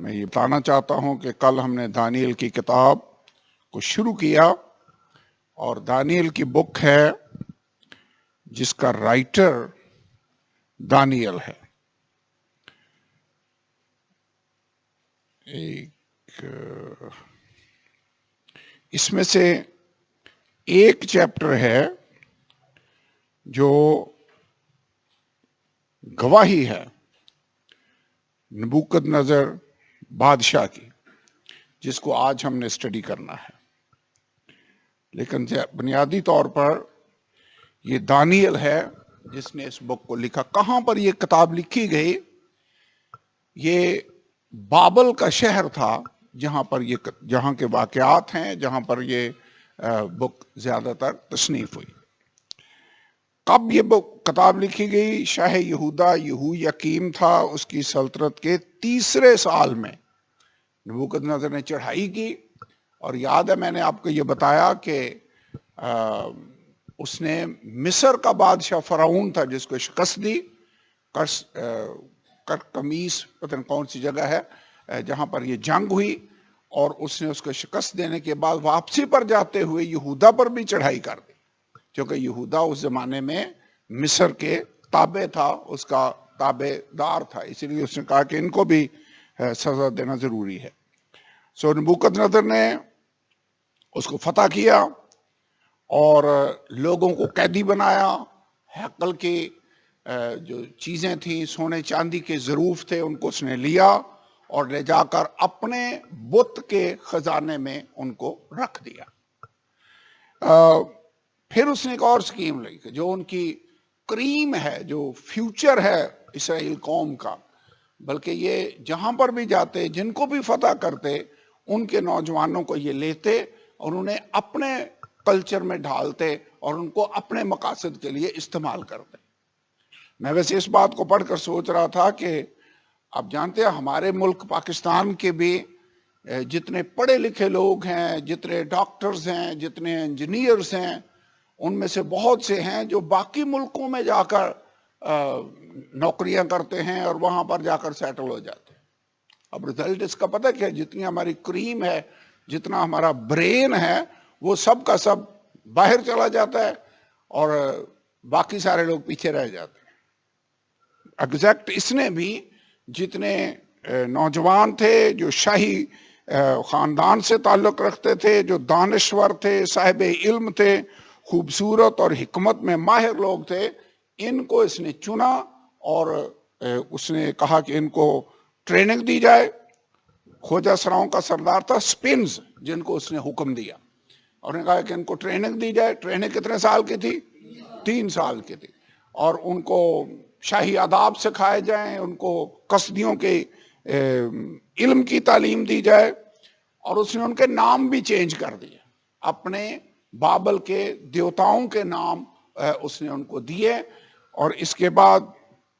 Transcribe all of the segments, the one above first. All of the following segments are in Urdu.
میں یہ بتانا چاہتا ہوں کہ کل ہم نے دانیل کی کتاب کو شروع کیا، اور دانیل کی بک ہے جس کا رائٹر دانیل ہے۔ اس میں سے ایک چیپٹر ہے جو گواہی ہے نبوکد نظر بادشاہ کی، جس کو آج ہم نے اسٹڈی کرنا ہے۔ لیکن بنیادی طور پر یہ دانیل ہے جس نے اس بک کو لکھا۔ کہاں پر یہ کتاب لکھی گئی؟ یہ بابل کا شہر تھا جہاں کے واقعات ہیں، جہاں پر یہ بک زیادہ تر تصنیف ہوئی۔ کب یہ کتاب لکھی گئی؟ شاہ یہودا یہویاکیم تھا، اس کی سلطنت کے 3 سال میں نبوکد نظر نے چڑھائی کی۔ اور یاد ہے میں نے آپ کو یہ بتایا کہ اس نے مصر کا بادشاہ فرعون تھا جس کو شکست دی۔ کرکمیس پتہ نہیں کون سی جگہ ہے جہاں پر یہ جنگ ہوئی، اور اس نے اس کو شکست دینے کے بعد واپسی پر جاتے ہوئے یہودا پر بھی چڑھائی کر دی، کیونکہ یہودا اس زمانے میں مصر کے تابع تھا، اس کا تابع دار تھا، اسی لیے اس نے کہا کہ ان کو بھی سزا دینا ضروری ہے۔ سو نبوکد نظر نے اس کو فتح کیا اور لوگوں کو قیدی بنایا۔ ہیکل کی جو چیزیں تھیں، سونے چاندی کے ظروف تھے، ان کو اس نے لیا اور لے جا کر اپنے بت کے خزانے میں ان کو رکھ دیا۔ پھر اس نے ایک اور سکیم لی کہ جو ان کی کریم ہے، جو فیوچر ہے اسرائیل قوم کا، بلکہ یہ جہاں پر بھی جاتے، جن کو بھی فتح کرتے، ان کے نوجوانوں کو یہ لیتے اور انہیں اپنے کلچر میں ڈھالتے اور ان کو اپنے مقاصد کے لیے استعمال کرتے۔ میں ویسے اس بات کو پڑھ کر سوچ رہا تھا کہ آپ جانتے ہیں ہمارے ملک پاکستان کے بھی جتنے پڑھے لکھے لوگ ہیں، جتنے ڈاکٹرز ہیں، جتنے انجینئرز ہیں، ان میں سے بہت سے ہیں جو باقی ملکوں میں جا کر نوکریاں کرتے ہیں اور وہاں پر جا کر سیٹل ہو جاتے ہیں۔ اب رزلٹ اس کا پتہ کیا؟ جتنی ہماری کریم ہے، جتنا ہمارا برین ہے، وہ سب کا سب باہر چلا جاتا ہے اور باقی سارے لوگ پیچھے رہ جاتے ہیں۔ ایگزیکٹ اس نے بھی جتنے نوجوان تھے، جو شاہی خاندان سے تعلق رکھتے تھے، جو دانشور تھے، صاحب علم تھے، خوبصورت اور حکمت میں ماہر لوگ تھے، ان کو اس نے چنا اور اس نے کہا کہ ان کو ٹریننگ دی جائے۔ خوجہ سراؤں کا سردار تھا سپنز، جن کو اس نے حکم دیا اور نے کہا کہ ان کو ٹریننگ دی جائے۔ ٹریننگ کتنے سال کی تھی؟ 3 سال کی تھی، اور ان کو شاہی آداب سکھائے جائیں، ان کو قصدیوں کے علم کی تعلیم دی جائے، اور اس نے ان کے نام بھی چینج کر دیے۔ اپنے بابل کے دیوتاؤں کے نام اس نے ان کو دیے، اور اس کے بعد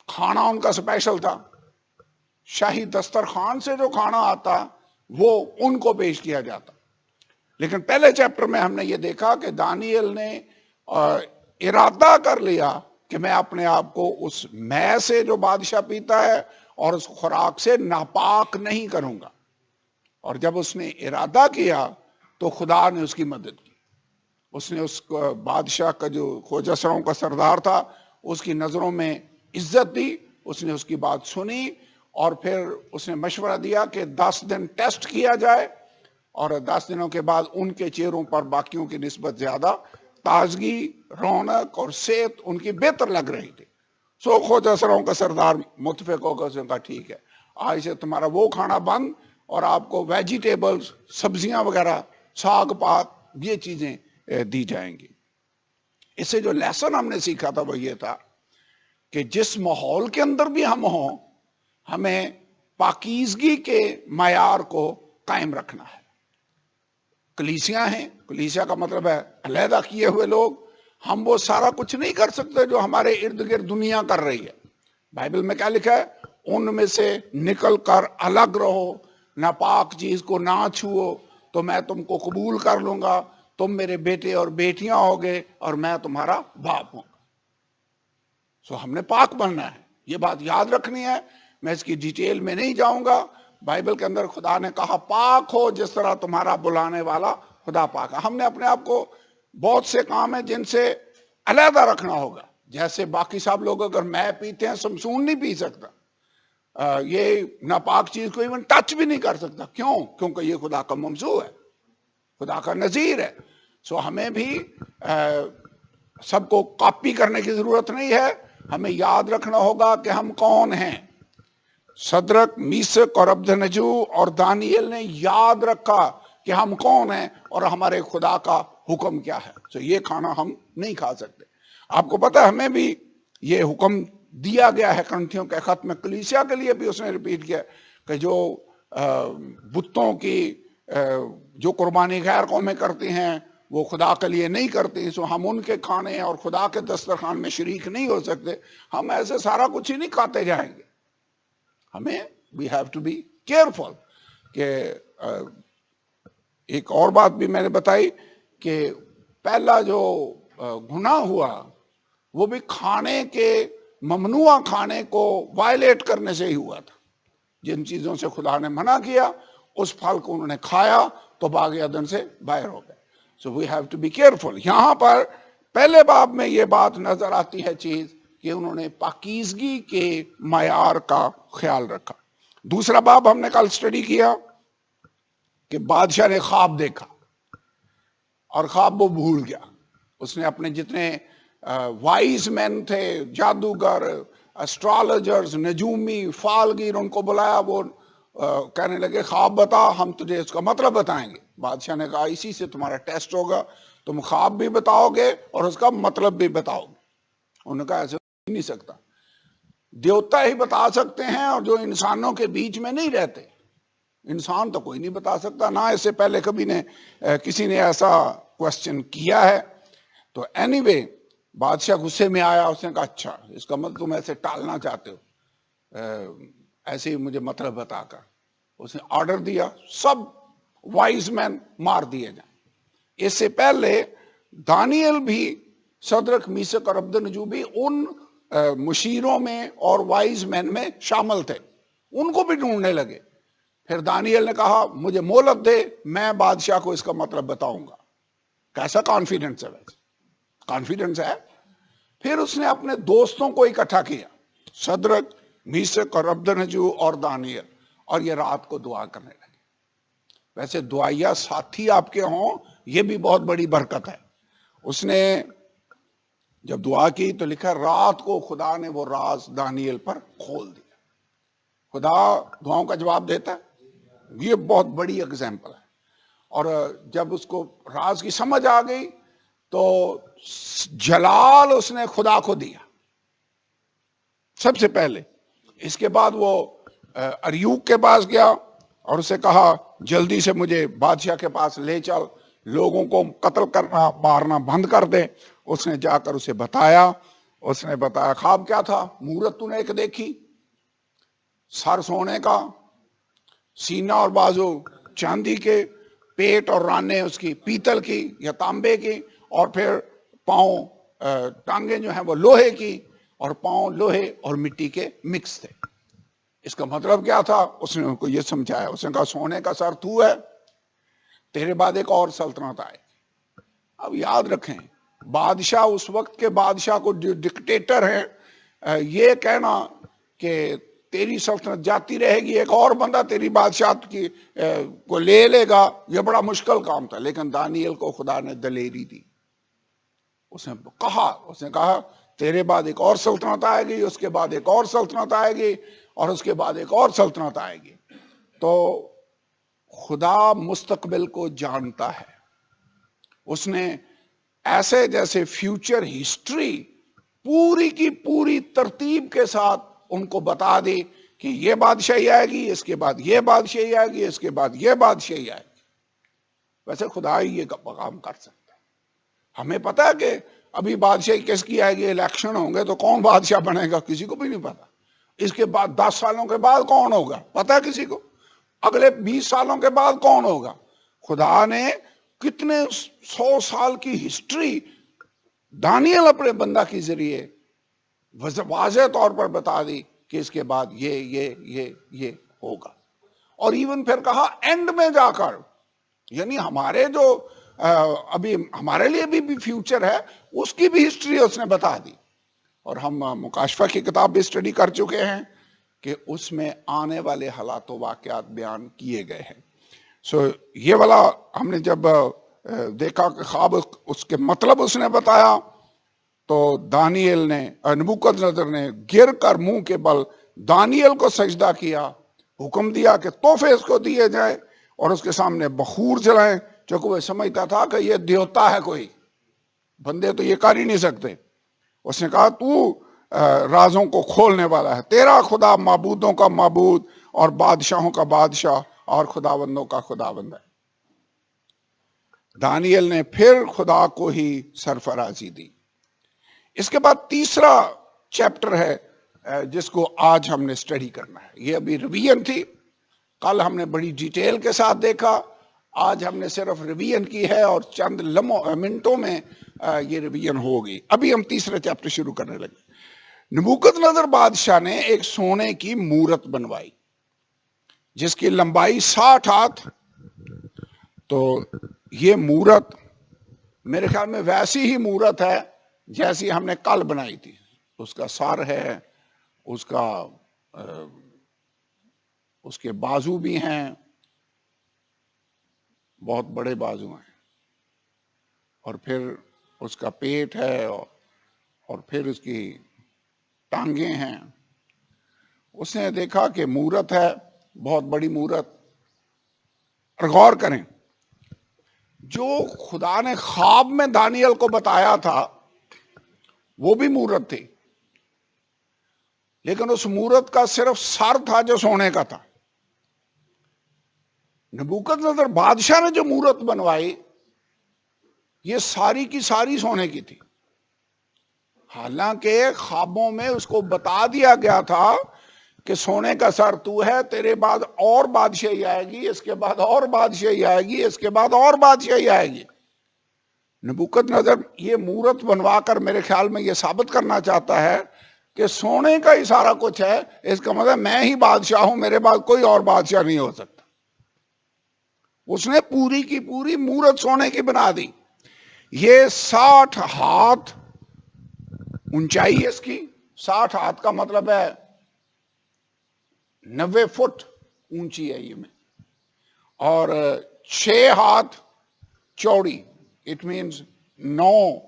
کھانا ان کا اسپیشل تھا۔ شاہی دسترخوان سے جو کھانا آتا وہ ان کو پیش کیا جاتا۔ لیکن پہلے چیپٹر میں ہم نے یہ دیکھا کہ دانیل نے ارادہ کر لیا کہ میں اپنے آپ کو اس مے سے جو بادشاہ پیتا ہے اور اس خوراک سے ناپاک نہیں کروں گا۔ اور جب اس نے ارادہ کیا تو خدا نے اس کی مدد کی۔ اس نے اس بادشاہ کا جو خوجہ سراؤں کا سردار تھا، اس کی نظروں میں عزت دی، اس نے اس کی بات سنی، اور پھر اس نے مشورہ دیا کہ 10 دن ٹیسٹ کیا جائے، اور 10 دنوں کے بعد ان کے چہروں پر باقیوں کی نسبت زیادہ تازگی، رونق اور صحت ان کی بہتر لگ رہی تھی۔ سو خوجہ سراؤں کا سردار متفق ہو کر اس نے کہا ٹھیک ہے، آج سے تمہارا وہ کھانا بند، اور آپ کو ویجیٹیبلز، سبزیاں وغیرہ، ساگ پات، یہ چیزیں دی جائیں گی۔ اس سے جو لیسن ہم نے سیکھا تھا وہ یہ تھا کہ جس ماحول کے اندر بھی ہم ہوں، ہمیں پاکیزگی کے معیار کو قائم رکھنا ہے۔ کلیسیاں ہیں، کلیسیا کا مطلب ہے علیحدہ کیے ہوئے لوگ، ہم وہ سارا کچھ نہیں کر سکتے جو ہمارے ارد گرد دنیا کر رہی ہے۔ بائبل میں کیا لکھا ہے؟ ان میں سے نکل کر الگ رہو، ناپاک چیز کو نہ چھوؤ، تو میں تم کو قبول کر لوں گا، تم میرے بیٹے اور بیٹیاں ہوگے اور میں تمہارا باپ ہوں گا۔ سو ہم نے پاک بننا ہے، یہ بات یاد رکھنی ہے۔ میں اس کی ڈیٹیل میں نہیں جاؤں گا، بائبل کے اندر خدا نے کہا پاک ہو جس طرح تمہارا بلانے والا خدا پاک ہے. ہم نے اپنے آپ کو بہت سے کام ہیں جن سے علیحدہ رکھنا ہوگا. جیسے باقی صاحب لوگ اگر میں پیتے ہیں سمسون نہیں پی سکتا, یہ ناپاک چیز کو ایون ٹچ بھی نہیں کر سکتا. کیوں؟ کیونکہ یہ خدا کا ممسوح ہے, خدا کا نذیر ہے. سو ہمیں بھی سب کو کاپی کرنے کی ضرورت نہیں ہے, ہمیں یاد رکھنا ہوگا کہ ہم کون ہیں. صدرک, میثق اور عبدنجو اور دانیل نے یاد رکھا کہ ہم کون ہیں اور ہمارے خدا کا حکم کیا ہے. تو یہ کھانا ہم نہیں کھا سکتے. آپ کو پتہ ہے ہمیں بھی یہ حکم دیا گیا ہے. کرنتھیوں کے خط میں کلیسیا کے لیے بھی اس نے ریپیٹ کیا کہ جو بتوں کی جو قربانی غیر قومیں کرتی ہیں وہ خدا کے لیے نہیں کرتی. سو ہم ان کے کھانے اور خدا کے دسترخوان میں شریک نہیں ہو سکتے. ہم ایسے سارا کچھ ہی نہیں کھاتے جائیں گے. ہمیں we have to be careful. کہ ایک اور بات بھی میں نے بتائی کہ پہلا جو گناہ ہوا وہ بھی کھانے کے ممنوع کھانے کو وائلیٹ کرنے سے ہی ہوا تھا. جن چیزوں سے خدا نے منع کیا اس پھل کو انہوں نے کھایا تو باغ عدن سے باہر ہو گئے. So we have to be careful. یہاں پر پہلے باب میں یہ بات نظر آتی ہے چیز کہ انہوں نے پاکیزگی کے معیار کا خیال رکھا. دوسرا باب ہم نے کل سٹڈی کیا کہ بادشاہ نے خواب دیکھا اور خواب وہ بھول گیا. اس نے اپنے جتنے وائز مین تھے, جادوگر, اسٹرالوجرز, نجومی, فالگیر, ان کو بلایا. وہ کہنے لگے خواب بتا, ہم تجھے اس کا مطلب بتائیں گے. بادشاہ نے کہا اسی سے تمہارا ٹیسٹ ہوگا, تم خواب بھی بتاؤ گے اور اس کا مطلب بھی بتاؤ گے. انہوں نے کہا ایسے ہو نہیں سکتا, دیوتا ہی بتا سکتے ہیں اور جو انسانوں کے بیچ میں نہیں رہتے. انسان تو کوئی نہیں بتا سکتا, نہ اس سے پہلے کبھی نے کسی نے ایسا کوشچن کیا ہے. تو اینی وے بادشاہ غصے میں آیا. اس نے کہا اچھا اس کا مطلب تم ایسے ٹالنا چاہتے ہو, ایسے ہی مجھے مطلب بتا کر. اس نے آرڈر دیا سب وائز مین مار دیے جائیں. اس سے پہلے دانیل بھی, صدرک, میثق اور عبدنجو بھی ان مشیروں میں اور وائز مین میں شامل تھے. ان کو بھی ڈھونڈنے لگے. پھر دانیل نے کہا مجھے مہلت دے, میں بادشاہ کو اس کا مطلب بتاؤں گا. کیسا کانفیڈنس ہے, ویسے کانفیڈنس ہے. پھر اس نے اپنے دوستوں کو اکٹھا کیا, صدرک, میثق اور عبدنجو اور دانیل, اور یہ رات کو دعا کرنے لگے. ویسے دعائیا ساتھی آپ کے ہوں یہ بھی بہت بڑی برکت ہے. اس نے جب دعا کی تو لکھا رات کو خدا نے وہ راز دانیل پر کھول دیا. خدا دعاؤں کا جواب دیتا ہے, یہ بہت بڑی اگزامپل ہے. اور جب اس کو راز کی سمجھ آ گئی تو جلال اس نے خدا کو دیا سب سے پہلے. اس کے بعد وہ اریوک کے پاس گیا اور اسے کہا جلدی سے مجھے بادشاہ کے پاس لے چل, لوگوں کو قتل کرنا مارنا بند کر دے. اس نے جا کر اسے بتایا. اس نے بتایا خواب کیا تھا. مورت تو نے ایک دیکھی, سر سونے کا, سینہ اور بازو چاندی کے, پیٹ اور رانے اس کی پیتل کی یا تانبے کی, اور پھر پاؤں ٹانگیں جو ہیں وہ لوہے کی, اور پاؤں لوہے اور مٹی کے مکس تھے. اس کا مطلب کیا تھا اس نے ان کو یہ سمجھایا. اس نے کہا سونے کا سر تو ہے, تیرے بعد ایک اور سلطنت آئے. اب یاد رکھیں بادشاہ اس وقت کے بادشاہ کو جو ڈکٹیٹر ہے یہ کہنا کہ تیری سلطنت جاتی رہے گی, ایک اور بندہ تیری بادشاہت کی کو لے لے گا, یہ بڑا مشکل کام تھا. لیکن دانیل کو خدا نے دلیری دی. اس نے کہا تیرے بعد ایک اور سلطنت آئے گی, اس کے بعد ایک اور سلطنت آئے گی, اور اس کے بعد ایک اور سلطنت آئے گی. تو خدا مستقبل کو جانتا ہے. اس نے ایسے جیسے فیوچر ہسٹری پوری کی پوری ترتیب کے ساتھ ان کو بتا دی کہ یہ بادشاہی آئے گی, اس کے بعد یہ بادشاہی آئے گی, اس کے بعد یہ بادشاہی آئے گی. ویسے خدا ہی یہ کام کر سکتا ہے. ہمیں پتا ہے کہ ابھی بادشاہی کس کی آئے گی, الیکشن ہوں گے تو کون بادشاہ بنے گا کسی کو بھی نہیں پتا. اس کے بعد 10 سالوں کے بعد کون ہوگا پتا ہے کسی کو, اگلے 20 سالوں کے بعد کون ہوگا. خدا نے کتنے 100 سال کی ہسٹری دانیل اپنے بندہ کے ذریعے واضح طور پر بتا دی کہ اس کے بعد یہ ہوگا. اور ایون پھر کہا اینڈ میں جا کر، یعنی ہمارے جو ابھی ہمارے لیے بھی فیوچر ہے اس کی بھی ہسٹری اس نے بتا دی. اور ہم مکاشفہ کی کتاب بھی اسٹڈی کر چکے ہیں کہ اس میں آنے والے حالات و واقعات بیان کیے گئے ہیں. سو یہ والا ہم نے جب دیکھا کہ خواب اس کے مطلب اس نے بتایا، تو دانیل نے نبوکدنضر نے گر کر منہ کے بل دانیل کو سجدہ کیا، حکم دیا کہ تحفے اس کو دیے جائیں اور اس کے سامنے بخور جلائیں، چونکہ وہ سمجھتا تھا کہ یہ دیوتا ہے، کوئی بندے تو یہ کر ہی نہیں سکتے. اس نے کہا تو رازوں کو کھولنے والا ہے، تیرا خدا معبودوں کا معبود اور بادشاہوں کا بادشاہ اور خداوندوں کا خداوند ہے. دانیل نے پھر خدا کو ہی سرفرازی دی. اس کے بعد تیسرا چیپٹر ہے جس کو آج ہم نے اسٹڈی کرنا ہے. یہ ابھی ریویژن تھی، کل ہم نے بڑی ڈیٹیل کے ساتھ دیکھا، آج ہم نے صرف ریویژن کی ہے اور چند منٹوں میں یہ ریویژن ہوگی. ابھی ہم تیسرا چیپٹر شروع کرنے لگے. نبوکدنضر بادشاہ نے ایک سونے کی مورت بنوائی جس کی لمبائی 60 ہاتھ. تو یہ مورت میرے خیال میں ویسی ہی مورت ہے جیسی ہم نے کل بنائی تھی. اس کا سر ہے، اس کے بازو بھی ہیں، بہت بڑے بازو ہیں، اور پھر اس کا پیٹ ہے، اور پھر اس کی ٹانگیں ہیں. اس نے دیکھا کہ مورت ہے، بہت بڑی مورت. اور غور کریں، جو خدا نے خواب میں دانیل کو بتایا تھا وہ بھی مورت تھی، لیکن اس مورت کا صرف سر تھا جو سونے کا تھا. نبوکدنضر بادشاہ نے جو مورت بنوائی یہ ساری کی ساری سونے کی تھی، حالانکہ خوابوں میں اس کو بتا دیا گیا تھا کہ سونے کا سر تو ہے، تیرے بعد اور بادشاہی آئے گی، اس کے بعد اور بادشاہی آئے گی، اس کے بعد اور بادشاہی آئے گی. نبوکدنضر یہ مورت بنوا کر میرے خیال میں یہ ثابت کرنا چاہتا ہے کہ سونے کا ہی سارا کچھ ہے، اس کا مطلب میں ہی بادشاہ ہوں، میرے بعد کوئی اور بادشاہ نہیں ہو سکتا. اس نے پوری کی پوری مورت سونے کی بنا دی. یہ 60 ہاتھ اونچائی ہے اس کی. 60 ہاتھ کا مطلب ہے 90 فٹ اونچی ہے یہ میں، اور 6 ہاتھ چوڑی، اٹ مینز 9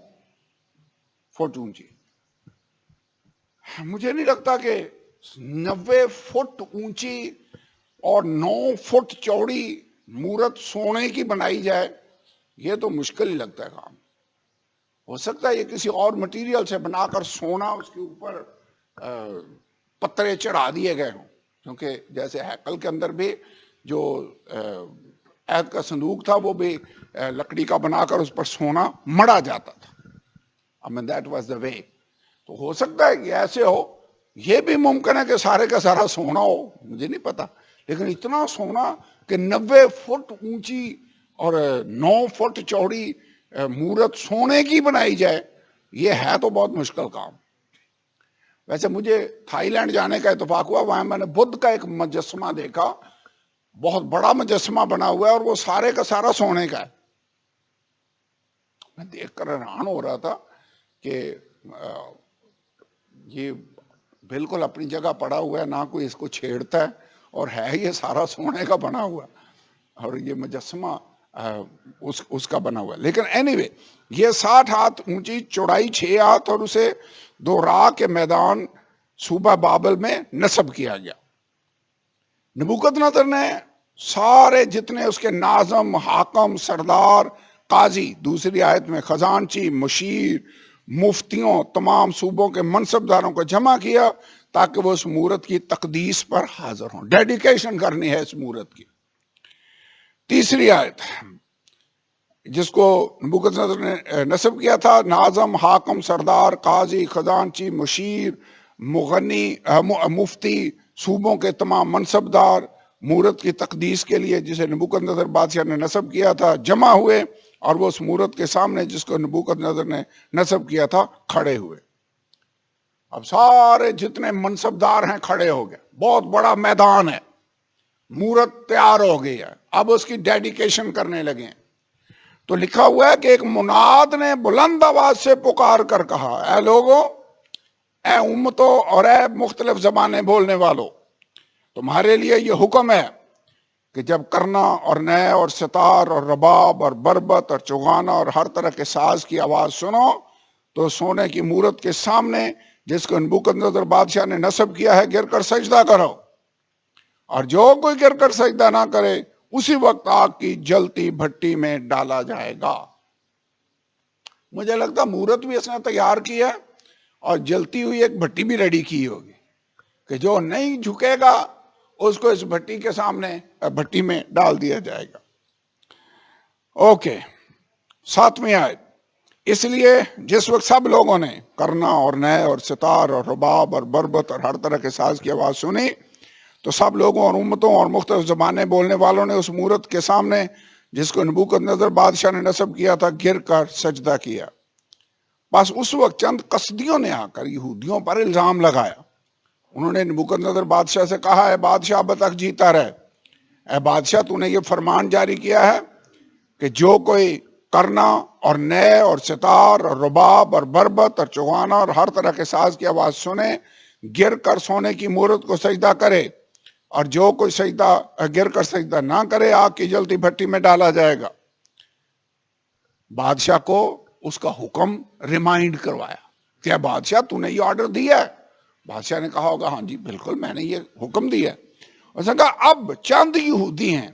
فٹ اونچی. مجھے نہیں لگتا کہ 90 فٹ اونچی اور 9 فٹ چوڑی مورت سونے کی بنائی جائے، یہ تو مشکل ہی لگتا ہے کام. ہو سکتا ہے یہ کسی اور مٹیریل سے بنا کر سونا اس کے اوپر پتھرے چڑھا دیے گئے ہوں، کیونکہ جیسے ہیکل کے اندر بھی جو عہد کا صندوق تھا وہ بھی لکڑی کا بنا کر اس پر سونا مڑا جاتا تھا. I mean that was the way. تو ہو سکتا ہے کہ ایسے ہو. یہ بھی ممکن ہے کہ سارے کا سارا سونا ہو، مجھے نہیں پتا، لیکن اتنا سونا کہ 90 فٹ اونچی اور 9 فٹ چوڑی مورت سونے کی بنائی جائے، یہ ہے تو بہت مشکل کام. ویسے مجھے تھائی لینڈ جانے کا اتفاق ہوا، وہاں میں نے بدھ کا ایک مجسمہ دیکھا، بہت بڑا مجسمہ بنا ہوا ہے اور وہ سارے کا سارا سونے کا ہے. میں دیکھ کر حیران ہو رہا تھا کہ یہ بالکل اپنی جگہ پڑا ہوا ہے، نہ کوئی اس کو چھیڑتا ہے، اور ہے یہ سارا سونے کا بنا ہوا، اور یہ مجسمہ اس کا بنا ہوا ہے. لیکن اینی وے یہ 60 ہاتھ اونچی، چوڑائی 6 ہاتھ، اور اسے 2 راہ کے میدان صوبہ بابل میں نصب کیا گیا. نبوکدنضر نے سارے جتنے اس کے ناظم، حاکم، سردار، قاضی، دوسری آیت میں خزانچی، مشیر، مفتیوں، تمام صوبوں کے منصبداروں کو جمع کیا تاکہ وہ اس مورت کی تقدیس پر حاضر ہوں. ڈیڈیکیشن کرنی ہے اس مورت کی. تیسری آیت جس کو نبوکدنضر نے نصب کیا تھا، ناظم، حاکم، سردار، قاضی، خزانچی، مشیر، مغنی، مفتی، صوبوں کے تمام منصبدار مورت کی تقدیس کے لیے جسے نبوکدنضر بادشاہ نے نصب کیا تھا جمع ہوئے، اور وہ اس مورت کے سامنے جس کو نبوکدنضر نے نصب کیا تھا کھڑے ہوئے. اب سارے جتنے منصبدار ہیں کھڑے ہو گئے، بہت بڑا میدان ہے. مورت تیار ہو گئی ہے، اب اس کی ڈیڈیکیشن کرنے لگے ہیں۔ تو لکھا ہوا ہے کہ ایک مناد نے بلند آواز سے پکار کر کہا، اے لوگوں، اے امتوں اور اے مختلف زبانیں بولنے والوں، تمہارے لیے یہ حکم ہے کہ جب کرنا اور نئے اور ستار اور رباب اور بربت اور چوغانا اور ہر طرح کے ساز کی آواز سنو تو سونے کی مورت کے سامنے جس کو نبوکدنضر بادشاہ نے نصب کیا ہے گر کر سجدہ کرو، اور جو کوئی گر کر سجدہ نہ کرے اسی وقت آگ کی جلتی بھٹی میں ڈالا جائے گا۔ مجھے لگتا مورت بھی اس نے تیار کی ہے اور جلتی ہوئی ایک بھٹی بھی ریڈی کی ہوگی کہ جو نہیں جھکے گا اس کو اس بھٹی کے سامنے بھٹی میں ڈال دیا جائے گا۔ اوکے، 7ویں آیت، اس لیے جس وقت سب لوگوں نے کرنا اور نئے اور ستار اور رباب اور بربت اور ہر طرح کے ساز کی آواز سنی تو سب لوگوں اور امتوں اور مختلف زبانیں بولنے والوں نے اس مورت کے سامنے جس کو نبوکدنضر بادشاہ نے نصب کیا تھا گر کر سجدہ کیا۔ بس اس وقت چند قصدیوں نے آ کر یہودیوں پر الزام لگایا۔ انہوں نے نبوکدنضر بادشاہ سے کہا، اے بادشاہ اب تک جیتا رہے، اے بادشاہ تو نے یہ فرمان جاری کیا ہے کہ جو کوئی کرنا اور نئے اور ستار اور رباب اور بربت اور چوغانا اور ہر طرح کے ساز کی آواز سنے گر کر سونے کی مورت کو سجدہ کرے، اور جو کوئی سجدہ گر کر سجدہ نہ کرے آگ کی جلتی بھٹی میں ڈالا جائے گا۔ بادشاہ کو اس کا حکم ریمائنڈ کروایا کہ بادشاہ تو نے یہ آرڈر دیا ہے۔ بادشاہ نے کہا ہوگا ہاں جی بالکل میں نے یہ حکم دیا ہے۔ اس نے کہا اب چند یہودی ہیں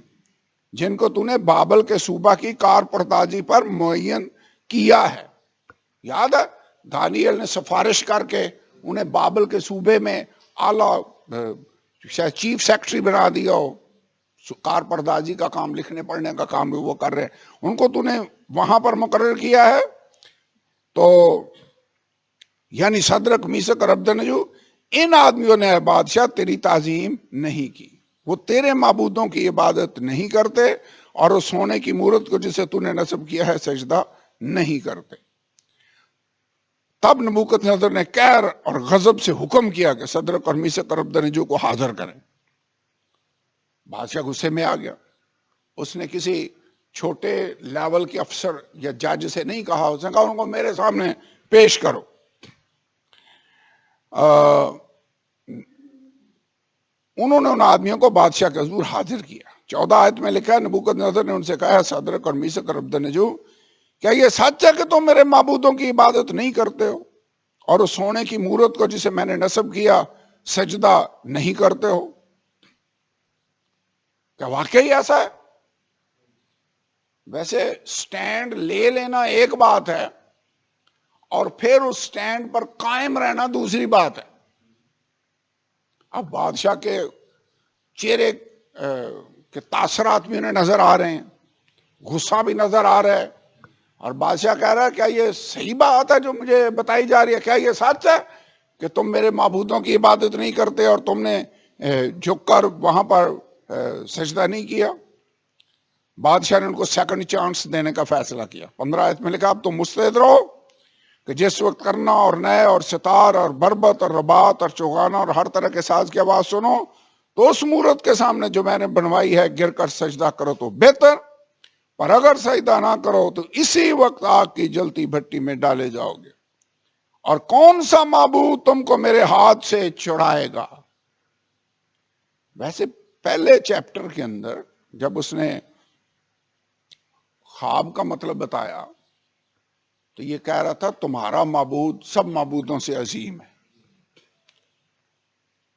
جن کو تو نے بابل کے صوبہ کی کار پردازی پر معین کیا ہے۔ یاد ہے دانیل نے سفارش کر کے انہیں بابل کے صوبے میں اعلیٰ شاید چیف سیکرٹری بنا دیا ہو، کار پردازی کا کام، لکھنے پڑھنے کا کام بھی وہ کر رہے ہیں، ان کو تو نے وہاں پر مقرر کیا ہے۔ تو یعنی صدرک میثق اور عبدنجو، ان آدمیوں نے اے بادشاہ تیری تعظیم نہیں کی، وہ تیرے معبودوں کی عبادت نہیں کرتے اور اس سونے کی مورت کو جسے تو نے نصب کیا ہے سجدہ نہیں کرتے۔ تب نبوکدنضر نے قہر اور غضب سے حکم کیا کہ صدرک اور میثق اور عبدنجو کو حاضر کریں۔ بادشاہ غصے میں آ گیا، اس نے کسی چھوٹے لیول کے افسر یا جج سے نہیں کہا، اس نے کہا ان کو میرے سامنے پیش کرو۔ انہوں نے ان آدمیوں کو بادشاہ کے حضور حاضر کیا۔ 14 آیت میں لکھا ہے نبوکدنضر نے ان سے کہا، صدرک اور میثق اور عبدنجو، کیا یہ سچ ہے کہ تم میرے معبودوں کی عبادت نہیں کرتے ہو اور اس سونے کی مورت کو جسے میں نے نصب کیا سجدہ نہیں کرتے ہو؟ کیا واقعی ایسا ہے؟ ویسے سٹینڈ لے لینا ایک بات ہے اور پھر اس سٹینڈ پر قائم رہنا دوسری بات ہے۔ اب بادشاہ کے چہرے کے تاثرات بھی انہیں نظر آ رہے ہیں، غصہ بھی نظر آ رہا ہے، اور بادشاہ کہہ رہا ہے کیا یہ صحیح بات ہے جو مجھے بتائی جا رہی ہے؟ کیا یہ سچ ہے کہ تم میرے معبودوں کی عبادت نہیں کرتے اور تم نے جھک کر وہاں پر سجدہ نہیں کیا؟ بادشاہ نے ان کو سیکنڈ چانس دینے کا فیصلہ کیا۔ 15 آیت میں لکھا، اب تم مستعد رہو کہ جس وقت کرنا اور نئے اور ستار اور بربت اور ربات اور چوغانا اور ہر طرح کے ساز کی آواز سنو تو اس مورت کے سامنے جو میں نے بنوائی ہے گر کر سجدہ کرو تو بہتر، پر اگر سجدہ نہ کرو تو اسی وقت آگ کی جلتی بھٹی میں ڈالے جاؤ گے۔ اور کون سا معبود تم کو میرے ہاتھ سے چھڑائے گا؟ ویسے پہلے چیپٹر کے اندر جب اس نے خواب کا مطلب بتایا تو یہ کہہ رہا تھا تمہارا معبود سب معبودوں سے عظیم ہے۔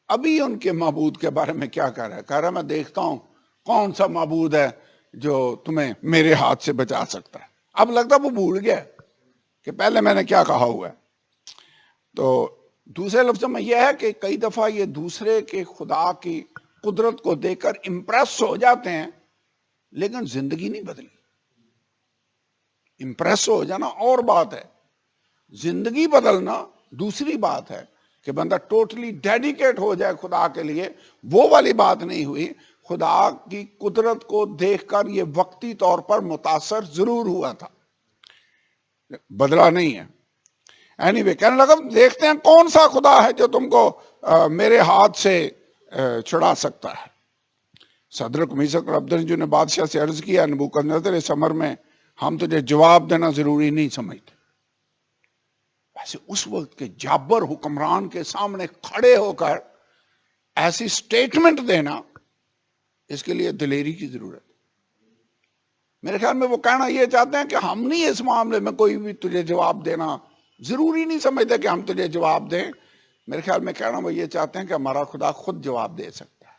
ابھی ان کے معبود کے بارے میں کیا کہہ رہا ہے؟ کہہ رہا ہے میں دیکھتا ہوں کون سا معبود ہے جو تمہیں میرے ہاتھ سے بچا سکتا ہے۔ اب لگتا وہ بھول گیا کہ پہلے میں نے کیا کہا ہوا ہے۔ تو دوسرے لفظوں میں یہ ہے کہ کئی دفعہ یہ دوسرے کے خدا کی قدرت کو دیکھ کر امپریس ہو جاتے ہیں لیکن زندگی نہیں بدلی۔ امپریس ہو جانا اور بات ہے، زندگی بدلنا دوسری بات ہے کہ بندہ ٹوٹلی ڈیڈیکیٹ ہو جائے خدا کے لیے، وہ والی بات نہیں ہوئی۔ خدا کی قدرت کو دیکھ کر یہ وقتی طور پر متاثر ضرور ہوا تھا، بدلا نہیں ہے۔ اینی کہنے لگا دیکھتے ہیں کون سا خدا ہے جو تم کو میرے ہاتھ سے چھڑا سکتا ہے۔ صدرک میثاق اور عبدالنجو نے بادشاہ سے عرض کیا نبوکدنضر اس امر میں ہم تجھے جواب دینا ضروری نہیں سمجھتے. ویسے اس وقت کے جابر حکمران کے سامنے کھڑے ہو کر ایسی سٹیٹمنٹ دینا، اس کے لیے دلیری کی ضرورت. میرے خیال میں وہ کہنا یہ چاہتے ہیں کہ ہم نہیں اس معاملے میں کوئی بھی تجھے جواب دینا ضروری نہیں سمجھتے کہ ہم تجھے جواب دیں. میرے خیال میں کہنا وہ یہ چاہتے ہیں کہ ہمارا خدا خود جواب دے سکتا ہے،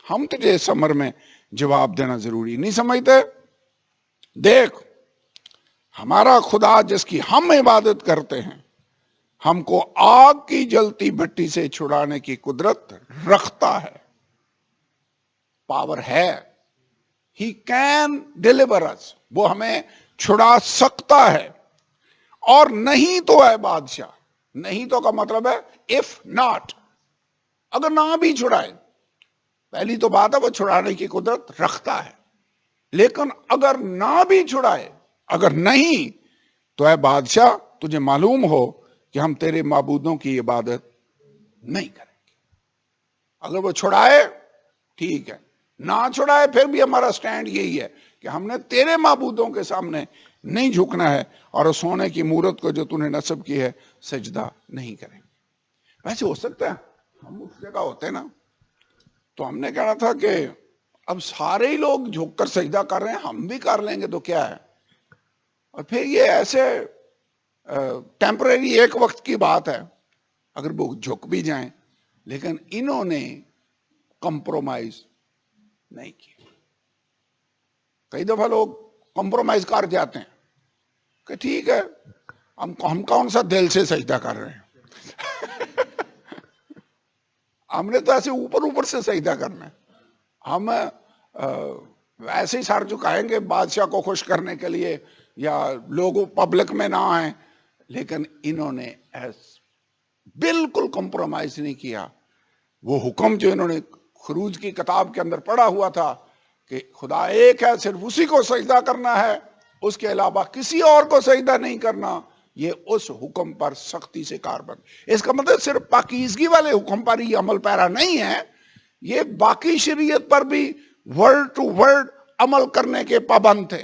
ہم تجھے اس امر میں جواب دینا ضروری نہیں سمجھتے. دیکھ ہمارا خدا جس کی ہم عبادت کرتے ہیں ہم کو آگ کی جلتی بھٹی سے چھڑانے کی قدرت رکھتا ہے، پاور ہے. He can deliver us. وہ ہمیں چھڑا سکتا ہے. اور نہیں تو ہے بادشاہ، نہیں تو کا مطلب ہے if not، اگر نہ بھی چھڑائے. پہلی تو بات ہے وہ چھڑانے کی قدرت رکھتا ہے، لیکن اگر نہ بھی چھڑائے، اگر نہیں تو اے بادشاہ تجھے معلوم ہو کہ ہم تیرے معبودوں کی عبادت نہیں کریں گے. اگر وہ چھڑائے ٹھیک ہے، نہ چھڑائے پھر بھی ہمارا سٹینڈ یہی ہے کہ ہم نے تیرے معبودوں کے سامنے نہیں جھکنا ہے اور اس سونے کی مورت کو جو تو نے نصب کی ہے سجدہ نہیں کریں گے. ویسے ہو سکتا ہے ہم اس جگہ ہوتے نا تو ہم نے کہنا تھا کہ اب سارے ہی لوگ جھک کر سجدہ کر رہے ہیں، ہم بھی کر لیں گے تو کیا ہے. اور پھر یہ ایسے ٹیمپریری ایک وقت کی بات ہے اگر وہ جھک بھی جائیں، لیکن انہوں نے کمپرومائز نہیں کی. کئی دفعہ لوگ کمپرومائز کر جاتے ہیں کہ ٹھیک ہے ہم کون سا دل سے سجدہ کر رہے ہیں ہم نے تو ایسے اوپر اوپر سے سجدہ کرنا ہے. ہم ایسے ہی سر جھکائیں گے بادشاہ کو خوش کرنے کے لیے یا لوگوں پبلک میں نہ آئیں. لیکن انہوں نے بالکل کمپرومائز نہیں کیا. وہ حکم جو انہوں نے خروج کی کتاب کے اندر پڑھا ہوا تھا کہ خدا ایک ہے، صرف اسی کو سجدہ کرنا ہے، اس کے علاوہ کسی اور کو سجدہ نہیں کرنا، یہ اس حکم پر سختی سے کاربند. اس کا مطلب صرف پاکیزگی والے حکم پر ہی عمل پیرا نہیں ہے، یہ باقی شریعت پر بھی ورڈ ٹو ورڈ عمل کرنے کے پابند تھے.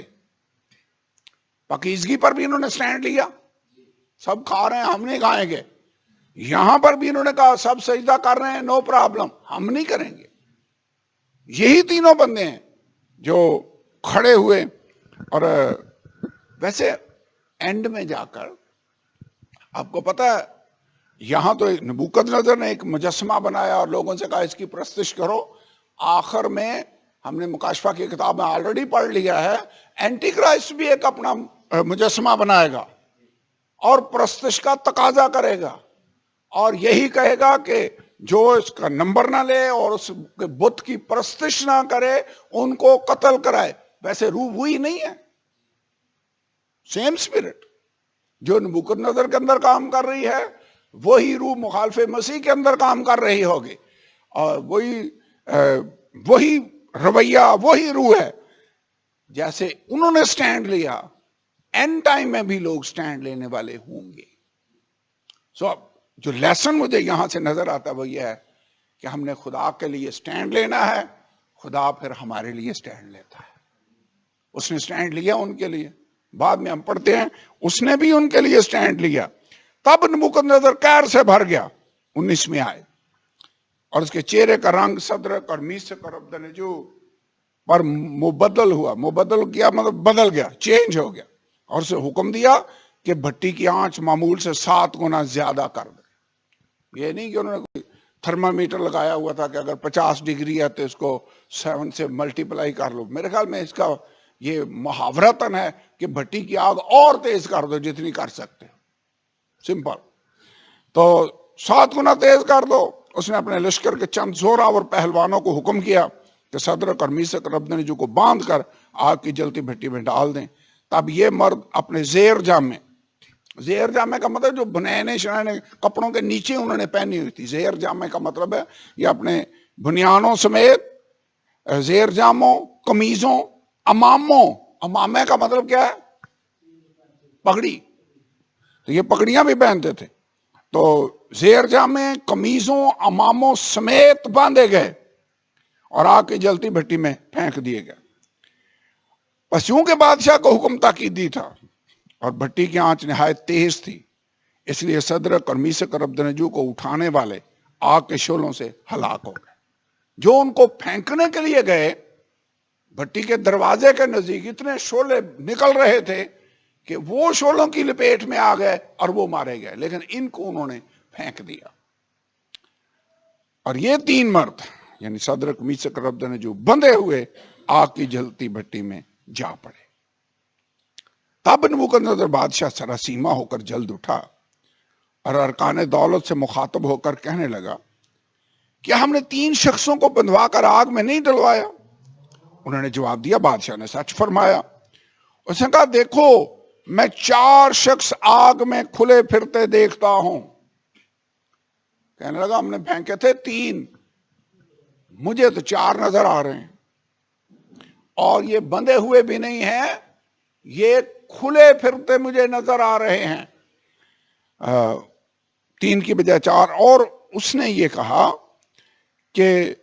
پاکیزگی پر بھی انہوں نے سٹینڈ لیا، سب کھا رہے ہیں ہم نہیں کھائیں گے. یہاں پر بھی انہوں نے کہا سب سجدہ کر رہے ہیں نو پرابلم، ہم نہیں کریں گے. یہی تینوں بندے ہیں جو کھڑے ہوئے. اور ویسے اینڈ میں جا کر آپ کو پتا ہے یہاں تو نبوکدنضر نے ایک مجسمہ بنایا اور لوگوں سے کہا اس کی پرستش کرو. آخر میں ہم نے مکاشفہ کی کتاب میں آلریڈی پڑھ لیا ہے اینٹی کرائسٹ بھی ایک اپنا مجسمہ بنائے گا اور پرستش کا تقاضا کرے گا اور یہی کہے گا کہ جو اس کا نمبر نہ لے اور اس بت کی پرستش نہ کرے ان کو قتل کرائے. ویسے روح وہی نہیں ہے، سیم اسپرٹ جو نبوکدنضر کے اندر کام کر رہی ہے وہی روح مخالف مسیح کے اندر کام کر رہی ہوگی اور وہی رویہ وہی روح ہے. جیسے انہوں نے سٹینڈ لیا اینڈ ٹائم میں بھی لوگ سٹینڈ لینے والے ہوں گے. سو جو لیسن مجھے یہاں سے نظر آتا وہ یہ ہے کہ ہم نے خدا کے لیے سٹینڈ لینا ہے، خدا پھر ہمارے لیے سٹینڈ لیتا ہے. اس نے سٹینڈ لیا ان کے لیے، بعد میں ہم پڑھتے ہیں اس نے بھی ان کے لیے سٹینڈ لیا. تب نبوکدنضر قہر سے بھر گیا. 19 میں آئے اور اس کے چہرے کا رنگ صدرک اور میثاق اور عبدالنجو پر مبدل ہوا. مبدل کیا مطلب بدل گیا، چینج ہو گیا. اور اسے حکم دیا کہ بھٹی کی آنچ معمول سے 7 گنا زیادہ کر دے. یہ نہیں کہ انہوں نے کوئی تھرمامیٹر لگایا ہوا تھا کہ اگر 50 ڈگری ہے تو اس کو 7 سے ملٹیپلائی کر لو. میرے خیال میں اس کا یہ محاورتن ہے کہ بھٹی کی آگ اور تیز کر دو جتنی کر سکتے. سمپل. تو 7 گنا تیز کر دو. اس نے اپنے لشکر کے چند زوراور پہلوانوں کو حکم کیا کہ صدرک اور میثاق اور عبدالنجو کو باندھ کر آگ کی جلتی بھٹی میں ڈال دیں. تب یہ مرد اپنے زیر جامے کا مطلب جو بنینے شنینے کپڑوں کے نیچے انہوں نے پہنی ہوئی تھی. زیر جامے کا مطلب ہے یہ اپنے بنیانوں سمیت زیر جاموں، قمیضوں، اماموں. امامے کا مطلب کیا ہے؟ پگڑی. تو یہ پگڑیاں بھی پہنتے تھے. تو زیر جامے، قمیضوں، اماموں سمیت باندھے گئے اور آگ کی جلتی بھٹی میں پھینک دیے گئے۔ بس چونکہ بادشاہ کو حکم تاکیدی تھا اور بھٹی کی آنچ نہایت تیز تھی، اس لیے صدرک اور میثق اور عبدنجو کو اٹھانے والے آگ کے شعلوں سے ہلاک ہو گئے۔ جو ان کو پھینکنے کے لیے گئے، بھٹی کے دروازے کے نزدیک اتنے شعلے نکل رہے تھے کہ وہ شعلوں کی لپیٹ میں آ گئے اور وہ مارے گئے، لیکن ان کو انہوں نے پھینک دیا۔ اور یہ تین مرد یعنی صدرک، میثق اور عبدنجو بندھے ہوئے آگ کی جلتی بھٹی میں جا پڑے۔ تب نبوکدنضر بادشاہ سراسیمہ ہو کر جلد اٹھا اور ارکان دولت سے مخاطب ہو کر کہنے لگا، کیا ہم نے 3 شخصوں کو بندھوا کر آگ میں نہیں ڈلوایا؟ انہوں نے جواب دیا، بادشاہ نے سچ فرمایا۔ اس نے کہا، دیکھو میں 4 شخص آگ میں کھلے پھرتے دیکھتا ہوں۔ کہنے لگا، ہم نے پھینکے تھے 3، مجھے تو 4 نظر آ رہے ہیں، اور یہ بندھے ہوئے بھی نہیں ہیں، یہ کھلے پھرتے مجھے نظر آ رہے ہیں۔ 3 کی بجائے 4۔ اور اس نے یہ کہا کہ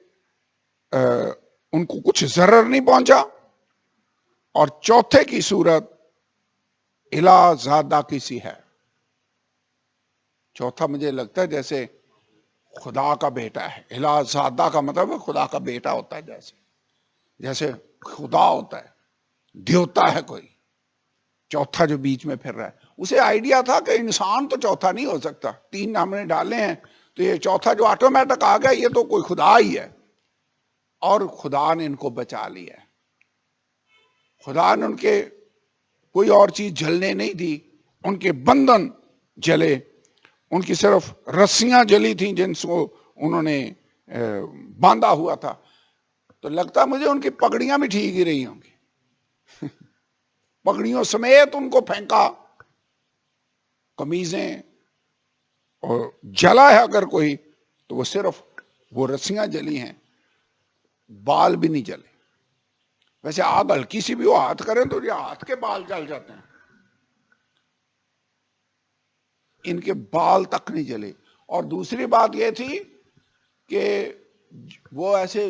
ان کو کچھ ضرر نہیں پہنچا، اور چوتھے کی صورت الہ زادہ کی سی ہے۔ چوتھا مجھے لگتا ہے جیسے خدا کا بیٹا ہے۔ الہ زادہ کا مطلب خدا کا بیٹا ہوتا ہے، جیسے خدا ہوتا ہے، دیوتا ہے کوئی۔ چوتھا جو بیچ میں پھر رہا ہے، اسے آئیڈیا تھا کہ انسان تو چوتھا نہیں ہو سکتا، 3 ہم نے ڈالے ہیں تو یہ چوتھا جو آٹومیٹک آ گیا یہ تو کوئی خدا ہی ہے، اور خدا نے ان کو بچا لیا۔ خدا نے ان کے کوئی اور چیز جلنے نہیں دی، ان کے بندھن جلے، ان کی صرف رسیاں جلی تھیں جن کو انہوں نے باندھا ہوا تھا۔ تو لگتا مجھے ان کی پگڑیاں بھی ٹھیک ہی رہی ہوں گی، پگڑیوں سمیت ان کو پھینکا، قمیضیں، اور جلا ہے اگر کوئی تو وہ صرف وہ رسیاں جلی ہیں، بال بھی نہیں جلے۔ ویسے آگ ہلکی سی بھی وہ ہاتھ کریں تو یہ ہاتھ کے بال جل جاتے ہیں، ان کے بال تک نہیں جلے۔ اور دوسری بات یہ تھی کہ وہ ایسے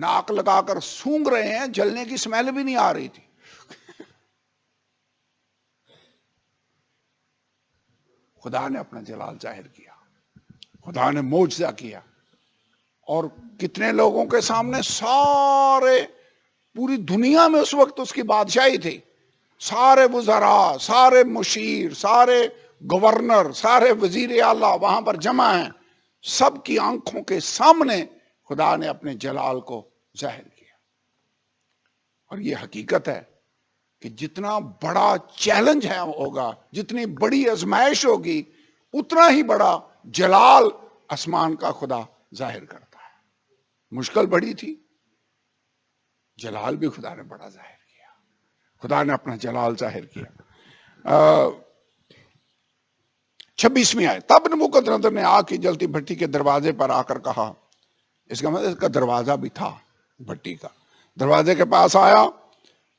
ناک لگا کر سونگ رہے ہیں، جلنے کی سمیل بھی نہیں آ رہی تھی۔ خدا نے اپنا جلال ظاہر کیا، خدا نے معجزہ کیا، اور کتنے لوگوں کے سامنے، سارے پوری دنیا میں اس وقت اس کی بادشاہی تھی، سارے وزراء، سارے مشیر، سارے گورنر، سارے وزیر اعلیٰ وہاں پر جمع ہیں، سب کی آنکھوں کے سامنے خدا نے اپنے جلال کو ظاہر کیا۔ اور یہ حقیقت ہے کہ جتنا بڑا چیلنج ہے ہوگا، جتنی بڑی آزمائش ہوگی، اتنا ہی بڑا جلال آسمان کا خدا ظاہر کرتا ہے۔ مشکل بڑی تھی، جلال بھی خدا نے بڑا ظاہر کیا، خدا نے اپنا جلال ظاہر کیا۔ 26ویں آیت، تب نبوکدنضر نے آگ کی جلتی بھٹی کے دروازے پر آ کر کہا، اس کا مطلب اس کا دروازہ بھی تھا بھٹی کا، دروازے کے پاس آیا،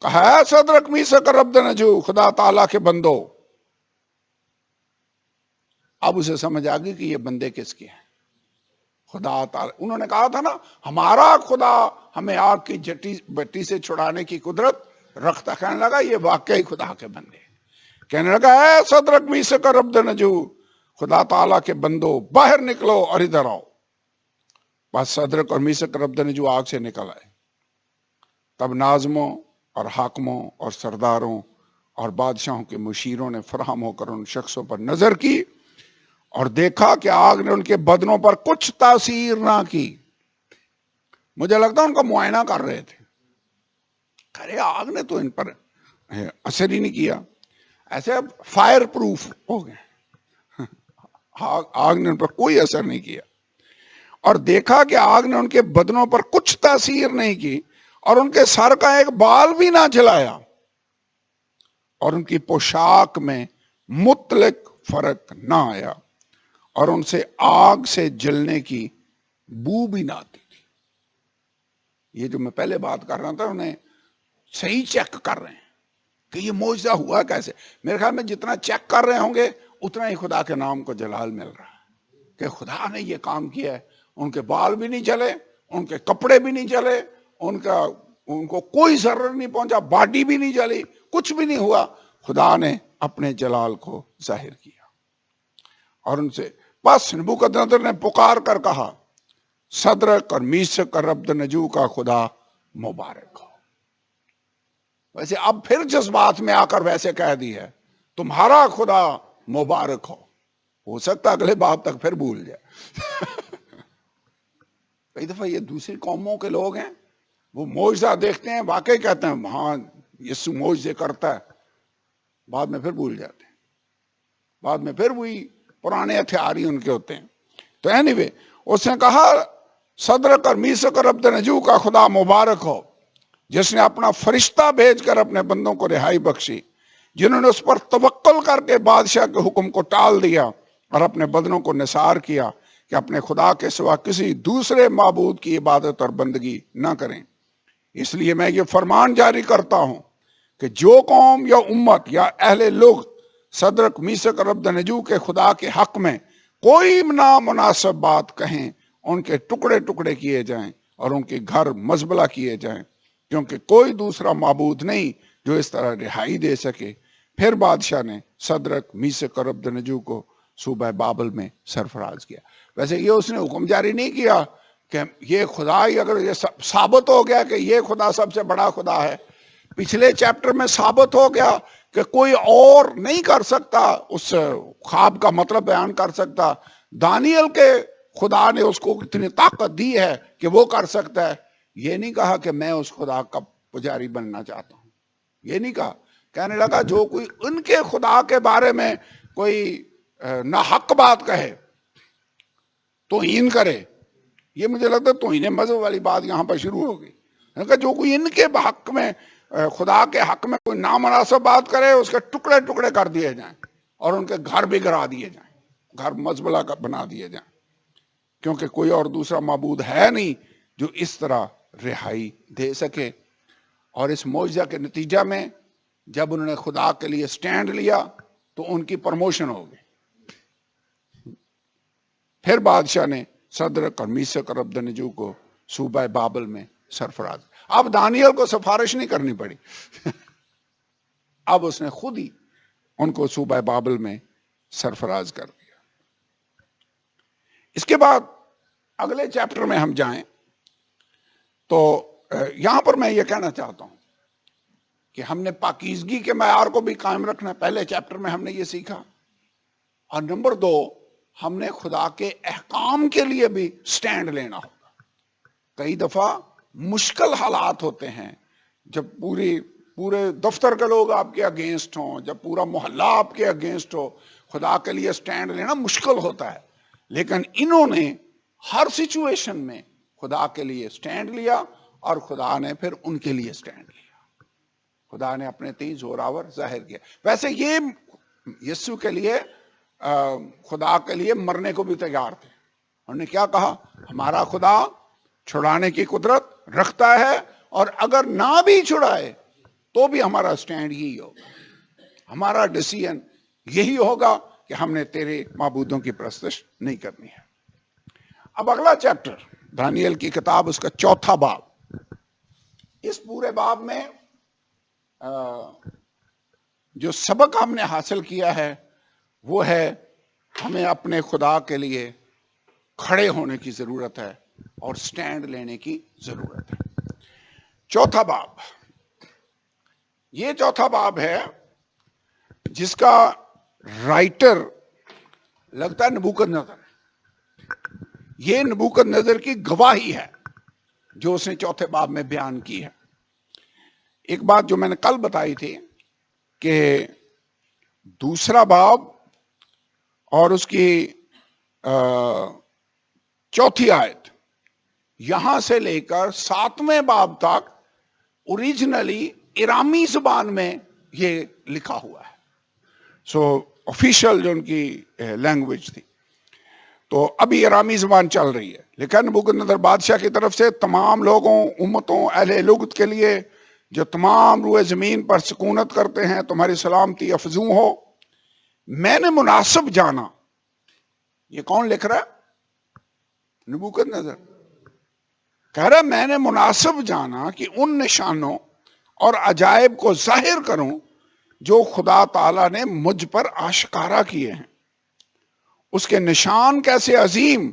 کہا، اے صدرک، میثق اور عبدنجو، خدا تعالیٰ کے بندو۔ اب اسے سمجھ آ گئی کہ یہ بندے کس کے ہیں، خدا تعالیٰ۔ انہوں نے کہا تھا نا، ہمارا خدا ہمیں آگ کی بھٹی سے چھڑانے کی قدرت رکھتا۔ کہنے لگا یہ واقعی خدا کے بندے ہیں۔ کہنے لگا، اے صدرک، میثق اور عبدنجو، خدا تعالیٰ کے بندو، باہر نکلو اور ادھر آؤ۔ بس صدرک اور میثق اور عبدنجو آگ سے نکل آئے۔ تب ناظموں اور حاکموں اور سرداروں اور بادشاہوں کے مشیروں نے فراہم ہو کر ان شخصوں پر نظر کی اور دیکھا کہ آگ نے ان کے بدنوں پر کچھ تاثیر نہ کی۔ مجھے لگتا ان کا معائنہ کر رہے تھے، ارے آگ نے تو ان پر اثر ہی نہیں کیا، ایسے اب فائر پروف ہو گئے، آگ نے ان پر کوئی اثر نہیں کیا۔ اور دیکھا کہ آگ نے ان کے بدنوں پر کچھ تاثیر نہیں کی، اور ان کے سر کا ایک بال بھی نہ جلایا، اور ان کی پوشاک میں مطلق فرق نہ آیا، اور ان سے آگ سے جلنے کی بو بھی نہ آتی تھی۔ یہ جو میں پہلے بات کر رہا تھا، انہیں صحیح چیک کر رہے ہیں کہ یہ معجزہ ہوا کیسے۔ میرے خیال میں جتنا چیک کر رہے ہوں گے اتنا ہی خدا کے نام کو جلال مل رہا ہے کہ خدا نے یہ کام کیا ہے۔ ان کے بال بھی نہیں جلے، ان کے کپڑے بھی نہیں جلے، ان کو کوئی ضرر نہیں پہنچا، باڈی بھی نہیں جلی، کچھ بھی نہیں ہوا. خدا نے اپنے جلال کو ظاہر کیا اور ان سے بس نبوکدنصر نے پکار کر کہا صدرک اور میثق اور عبدنجو کا خدا مبارک ہو. ویسے اب پھر جذبات میں آ کر ویسے کہہ دی ہے تمہارا خدا مبارک ہو سکتا اگلے بات تک پھر بھول جائے. کئی دفعہ یہ دوسری قوموں کے لوگ ہیں، وہ معجزہ دیکھتے ہیں، واقعی کہتے ہیں ہاں یسوع معجزے کرتا ہے، بعد میں پھر بھول جاتے ہیں، بعد میں پھر وہی پرانے ہتھیار ہی ان کے ہوتے ہیں. تو اینی وے اس نے کہا صدرک اور میثق اور عبدنجو کا خدا مبارک ہو، جس نے اپنا فرشتہ بھیج کر اپنے بندوں کو رہائی بخشی، جنہوں نے اس پر توکل کر کے بادشاہ کے حکم کو ٹال دیا اور اپنے بدنوں کو نثار کیا کہ اپنے خدا کے سوا کسی دوسرے معبود کی عبادت اور بندگی نہ کریں. اس لیے میں یہ فرمان جاری کرتا ہوں کہ جو قوم یا امت یا اہل لغت صدرک میثق اور عبدنجو کے خدا کے حق میں کوئی نامناسب بات کہیں، ان کے ٹکڑے ٹکڑے کیے جائیں اور ان کے گھر مزبلہ کیے جائیں، کیونکہ کوئی دوسرا معبود نہیں جو اس طرح رہائی دے سکے. پھر بادشاہ نے صدرک میثق اور عبدنجو کو صوبہ بابل میں سرفراز کیا. ویسے یہ اس نے حکم جاری نہیں کیا کہ یہ خدا ہی، اگر یہ ثابت ہو گیا کہ یہ خدا سب سے بڑا خدا ہے، پچھلے چیپٹر میں ثابت ہو گیا کہ کوئی اور نہیں کر سکتا اس خواب کا مطلب بیان کر سکتا، دانیل کے خدا نے اس کو اتنی طاقت دی ہے کہ وہ کر سکتا ہے. یہ نہیں کہا کہ میں اس خدا کا پجاری بننا چاہتا ہوں، یہ نہیں کہا. کہنے لگا جو کوئی ان کے خدا کے بارے میں کوئی ناحق بات کہے، توہین کرے، یہ مجھے لگتا ہے توہین مذہب والی بات یہاں پر شروع ہوگی. جو کوئی ان کے حق میں، خدا کے حق میں کوئی نامناسب بات کرے، اس کے ٹکڑے ٹکڑے کر دیے جائیں اور ان کے گھر بھی گرا دیے جائیں، گھر مزبلہ بنا دیے جائیں، کیونکہ کوئی اور دوسرا معبود ہے نہیں جو اس طرح رہائی دے سکے. اور اس معجزہ کے نتیجہ میں جب انہوں نے خدا کے لیے سٹینڈ لیا تو ان کی پروموشن ہو گئی. پھر بادشاہ نے صدرک اور میثق اور عبدنجو کو صوبہ بابل میں سرفراز. اب دانیل کو سفارش نہیں کرنی پڑی، اب اس نے خود ہی ان کو صوبہ بابل میں سرفراز کر دیا. اس کے بعد اگلے چیپٹر میں ہم جائیں تو یہاں پر میں یہ کہنا چاہتا ہوں کہ ہم نے پاکیزگی کے معیار کو بھی قائم رکھنا. پہلے چیپٹر میں ہم نے یہ سیکھا، اور نمبر 2 ہم نے خدا کے احکام کے لیے بھی سٹینڈ لینا ہوگا. کئی دفعہ مشکل حالات ہوتے ہیں جب پورے دفتر کے لوگ آپ کے اگینسٹ ہوں، جب پورا محلہ آپ کے اگینسٹ ہو، خدا کے لیے سٹینڈ لینا مشکل ہوتا ہے. لیکن انہوں نے ہر سچویشن میں خدا کے لیے سٹینڈ لیا اور خدا نے پھر ان کے لیے سٹینڈ لیا. خدا نے اپنے تئیں زوراور ظاہر کیا. ویسے یہ یسوع کے لیے، خدا کے لیے مرنے کو بھی تیار تھے. انہوں نے کیا کہا؟ ہمارا خدا چھڑانے کی قدرت رکھتا ہے، اور اگر نہ بھی چھڑائے تو بھی ہمارا سٹینڈ یہی ہوگا، ہمارا ڈیسیژن یہی ہوگا کہ ہم نے تیرے معبودوں کی پرستش نہیں کرنی ہے. اب اگلا چیپٹر دانیل کی کتاب، اس کا 4 باب. اس پورے باب میں جو سبق ہم نے حاصل کیا ہے وہ ہے ہمیں اپنے خدا کے لیے کھڑے ہونے کی ضرورت ہے اور سٹینڈ لینے کی ضرورت ہے. 4 باب، یہ 4 باب ہے جس کا رائٹر لگتا ہے نبوکدنصر. یہ نبوکدنصر کی گواہی ہے جو اس نے 4 باب میں بیان کی ہے. ایک بات جو میں نے کل بتائی تھی کہ 2 باب اور اس کی 4 آیت یہاں سے لے کر 7ویں باب تک اوریجنلی ایرامی زبان میں یہ لکھا ہوا ہے. سو آفیشیل جو ان کی لینگویج تھی، تو ابھی ایرامی زبان چل رہی ہے. لیکن نبوکدنصر بادشاہ کی طرف سے تمام لوگوں، امتوں، اہل لغت کے لیے جو تمام روئے زمین پر سکونت کرتے ہیں، تمہاری سلامتی افزوں ہو. میں نے مناسب جانا، یہ کون لکھ رہا ہے؟ نبوکدنصر. کہہ رہا میں نے مناسب جانا کہ ان نشانوں اور عجائب کو ظاہر کروں جو خدا تعالیٰ نے مجھ پر آشکارا کیے ہیں. اس کے نشان کیسے عظیم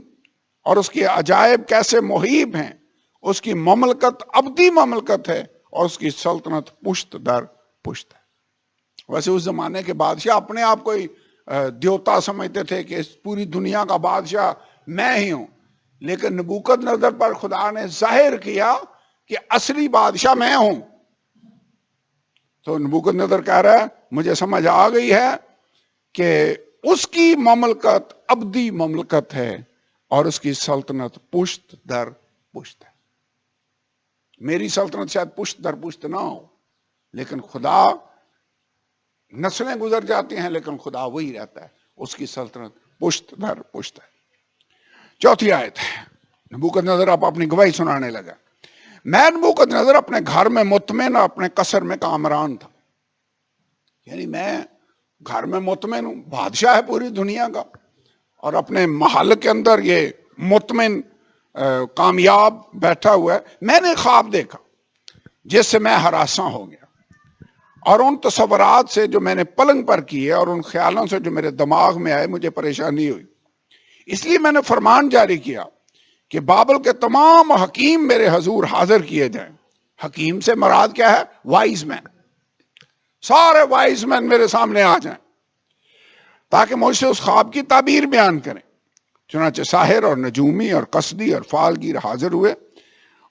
اور اس کے عجائب کیسے محیب ہیں. اس کی مملکت ابدی مملکت ہے اور اس کی سلطنت پشت در پشت ہے. ویسے اس زمانے کے بادشاہ اپنے آپ کو ہی دیوتا سمجھتے تھے کہ اس پوری دنیا کا بادشاہ میں ہی ہوں، لیکن نبوکد نظر پر خدا نے ظاہر کیا کہ اصلی بادشاہ میں ہوں. تو نبوکد نظر کہہ رہا ہے مجھے سمجھ آ گئی ہے کہ اس کی مملکت ابدی مملکت ہے اور اس کی سلطنت پشت در پشت ہے. میری سلطنت شاید پشت در پشت نہ ہو، لیکن خدا، نسلیں گزر جاتی ہیں لیکن خدا وہی رہتا ہے، اس کی سلطنت پشت در پشت ہے. چوتھی آیت ہے. نبوکد نظر اب اپنی گواہی سنانے لگا. میں نبوکد نظر اپنے گھر میں مطمئن اور اپنے قصر میں کامران تھا. یعنی میں گھر میں مطمئن ہوں، بادشاہ ہے پوری دنیا کا، اور اپنے محل کے اندر یہ مطمئن کامیاب بیٹھا ہوا ہے. میں نے خواب دیکھا جس سے میں ہراساں ہو گیا، اور ان تصورات سے جو میں نے پلنگ پر کیے اور ان خیالوں سے جو میرے دماغ میں آئے مجھے پریشانی ہوئی. اس لیے میں نے فرمان جاری کیا کہ بابل کے تمام حکیم میرے حضور حاضر کیے جائیں. حکیم سے مراد کیا ہے؟ وائز مین. سارے وائز مین میرے سامنے آ جائیں تاکہ مجھ سے اس خواب کی تعبیر بیان کریں. چنانچہ ساحر اور نجومی اور قصدی اور فالگیر حاضر ہوئے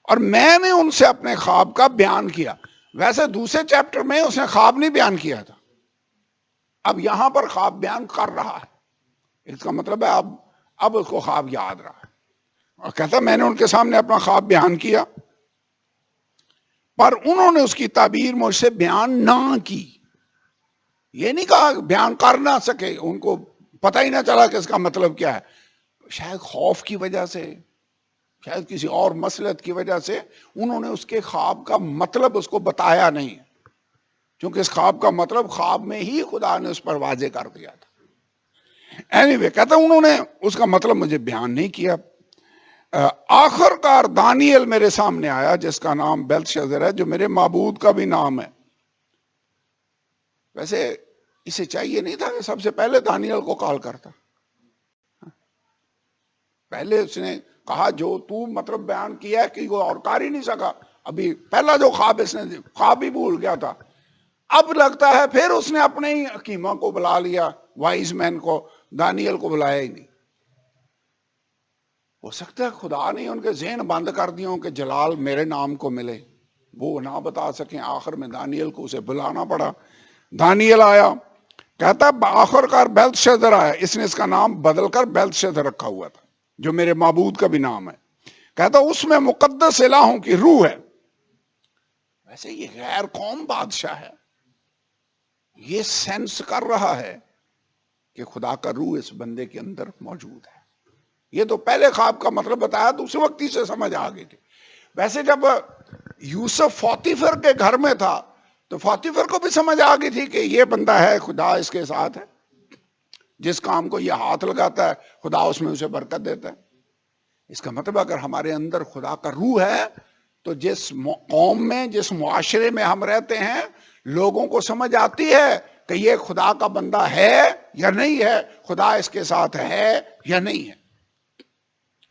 اور میں نے ان سے اپنے خواب کا بیان کیا. ویسے دوسرے چیپٹر میں اس نے خواب نہیں بیان کیا تھا، اب یہاں پر خواب بیان کر رہا ہے. اس کا مطلب ہے اب اس کو خواب یاد رہا ہے، اور کہتا میں نے ان کے سامنے اپنا خواب بیان کیا، پر انہوں نے اس کی تعبیر مجھ سے بیان نہ کی. یہ نہیں کہا بیان کر نہ سکے، ان کو پتہ ہی نہ چلا کہ اس کا مطلب کیا ہے. شاید خوف کی وجہ سے، شاید کسی اور مسلط کی وجہ سے انہوں نے اس کے خواب کا مطلب اس کو بتایا نہیں، کیونکہ اس خواب کا مطلب خواب میں ہی خدا نے اس پر واضح کر دیا تھا. اینیوے کہتا انہوں نے اس کا مطلب مجھے بیان نہیں کیا. آخر کار دانیل میرے سامنے آیا جس کا نام بیلتشازر ہے، جو میرے معبود کا بھی نام ہے. ویسے اسے چاہیے نہیں تھا کہ سب سے پہلے دانیل کو کال کرتا. پہلے اس نے کہا جو تو مطلب بیان کیا ہے کہ وہ اور کر ہی نہیں سکا. ابھی پہلا جو خواب اس نے خواب ہی بھول گیا تھا. اب لگتا ہے پھر اس نے اپنے ہی حکیموں کو بلا لیا، وائز مین کو، دانیل کو بلایا ہی نہیں. ہو سکتا ہے خدا نے ان کے ذہن بند کر دیا کہ جلال میرے نام کو ملے، وہ نہ بتا سکیں. آخر میں دانیل کو اسے بلانا پڑا. دانیل آیا، کہتا آخر کار بیلتشازر آیا. اس نے اس کا نام بدل کر بیلتشازر رکھا ہوا تھا، جو میرے معبود کا بھی نام ہے. کہتا اس میں مقدس الہوں کی روح ہے. ویسے یہ غیر قوم بادشاہ ہے، یہ سینس کر رہا ہے کہ خدا کا روح اس بندے کے اندر موجود ہے. یہ تو پہلے خواب کا مطلب بتایا تو اس وقت ہی سے سمجھ آ گئی تھی. ویسے جب یوسف فوتیفر کے گھر میں تھا تو فوتیفر کو بھی سمجھ آ گئی تھی کہ یہ بندہ ہے، خدا اس کے ساتھ ہے، جس کام کو یہ ہاتھ لگاتا ہے خدا اس میں اسے برکت دیتا ہے. اس کا مطلب اگر ہمارے اندر خدا کا روح ہے تو جس قوم میں، جس معاشرے میں ہم رہتے ہیں، لوگوں کو سمجھ آتی ہے کہ یہ خدا کا بندہ ہے یا نہیں ہے، خدا اس کے ساتھ ہے یا نہیں ہے.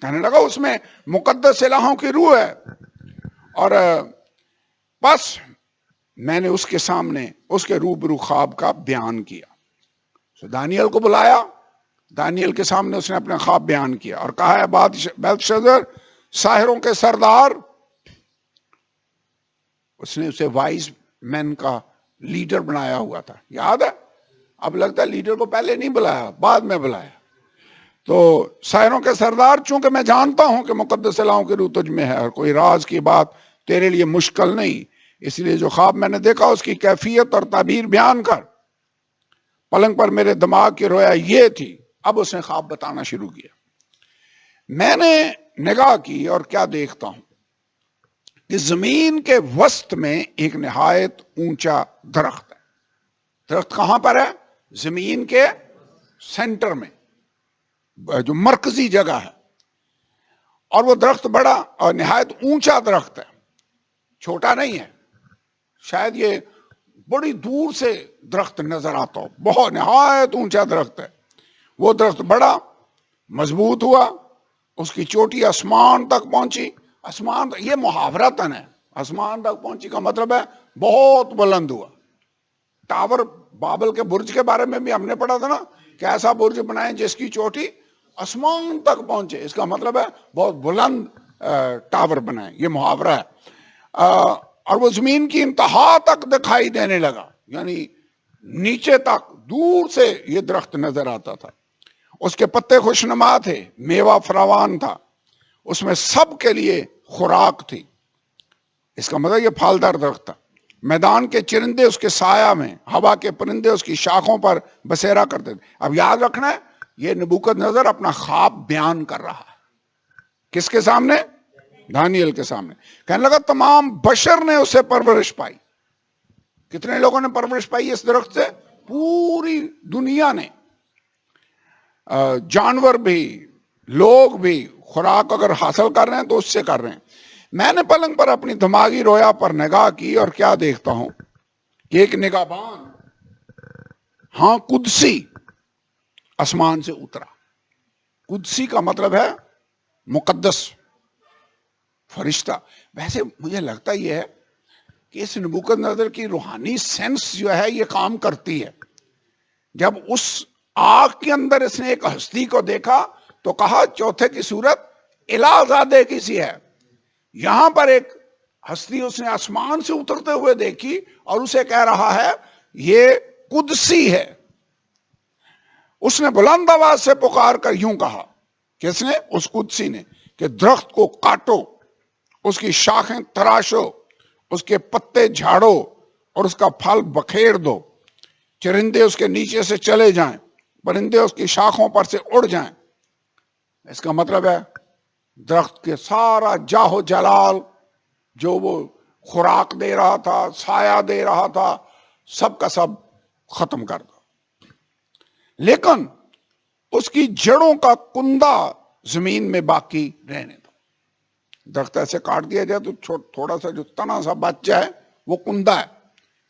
کہنے لگا اس میں مقدس الہوں کی روح ہے. اور بس میں نے اس کے سامنے اس کے روبرو خواب کا بیان کیا. دانیل کو بلایا، دانیل کے سامنے اس نے اپنا خواب بیان کیا اور کہا ہے بیلتشازر ساحروں کے سردار. اس نے اسے وائز مین کا لیڈر بنایا ہوا تھا، یاد ہے؟ اب لگتا ہے لیڈر کو پہلے نہیں بلایا، بعد میں بلایا. تو ساحروں کے سردار، چونکہ میں جانتا ہوں کہ مقدس الہوں کی روح تجھ میں ہے اور کوئی راز کی بات تیرے لیے مشکل نہیں، اس لیے جو خواب میں نے دیکھا اس کی کیفیت اور تعبیر بیان کر. پلنگ پر میرے دماغ کی رویا یہ تھی. اب اس نے خواب بتانا شروع کیا. میں نے نگاہ کی اور کیا دیکھتا ہوں کہ زمین کے وسط میں ایک نہایت اونچا درخت ہے. درخت کہاں پر ہے؟ زمین کے سینٹر میں، جو مرکزی جگہ ہے. اور وہ درخت بڑا اور نہایت اونچا درخت ہے، چھوٹا نہیں ہے. شاید یہ بڑی دور سے درخت نظر آتا ہو، بہت نہایت اونچا درخت ہے. وہ درخت بڑا مضبوط ہوا، اس کی چوٹی آسمان تک پہنچی. آسمان یہ محاورتن ہے، آسمان تک پہنچی کا مطلب ہے بہت بلند ہوا. ٹاور بابل کے برج کے بارے میں بھی ہم نے پڑھا تھا نا کہ ایسا برج بنائے جس کی چوٹی آسمان تک پہنچے. اس کا مطلب ہے بہت بلند ٹاور بنائے. یہ محاورہ ہے. اور وہ زمین کی انتہا تک دکھائی دینے لگا، یعنی نیچے تک دور سے یہ درخت نظر آتا تھا. اس کے پتے خوشنما تھے، میوہ فراوان تھا، اس میں سب کے لیے خوراک تھی. اس کا مطلب یہ پھلدار درخت تھا. میدان کے چرندے اس کے سایہ میں، ہوا کے پرندے اس کی شاخوں پر بسیرا کرتے تھے. اب یاد رکھنا ہے یہ نبوکدنضر اپنا خواب بیان کر رہا ہے. کس کے سامنے؟ دانیل کے سامنے. کہنے لگا تمام بشر نے اسے پرورش پائی. کتنے لوگوں نے پرورش پائی اس درخت سے؟ پوری دنیا نے. جانور بھی، لوگ بھی خوراک اگر حاصل کر رہے ہیں تو اس سے کر رہے ہیں. میں نے پلنگ پر اپنی دماغی رویا پر نگاہ کی اور کیا دیکھتا ہوں کہ ایک نگہبان، ہاں قدسی، آسمان سے اترا. قدسی کا مطلب ہے مقدس، فرشتہ. ویسے مجھے لگتا یہ ہے کہ اس نبوکدنضر کی روحانی سینس جو ہے یہ کام کرتی ہے. جب اس آگ کے اندر اس نے ایک ہستی کو دیکھا تو کہا چوتھے کی صورت الہ زادے کی سی ہے. یہاں پر ایک ہستی اس نے آسمان سے اترتے ہوئے دیکھی اور اسے کہہ رہا ہے یہ قدسی ہے. اس نے بلند آواز سے پکار کر یوں کہا، کس نے؟ اس قدسی نے، کہ درخت کو کاٹو، اس کی شاخیں تراشو، اس کے پتے جھاڑو اور اس کا پھل بکھیر دو. چرندے اس کے نیچے سے چلے جائیں، پرندے اس کی شاخوں پر سے اڑ جائیں. اس کا مطلب ہے درخت کے سارا جاہ و جلال جو وہ خوراک دے رہا تھا، سایہ دے رہا تھا، سب کا سب ختم کر دو. لیکن اس کی جڑوں کا کندہ زمین میں باقی رہنے دو. درخت ایسے کاٹ دیا جائے تو تھوڑا سا جو تنا سا بچ جائے وہ کندہ ہے.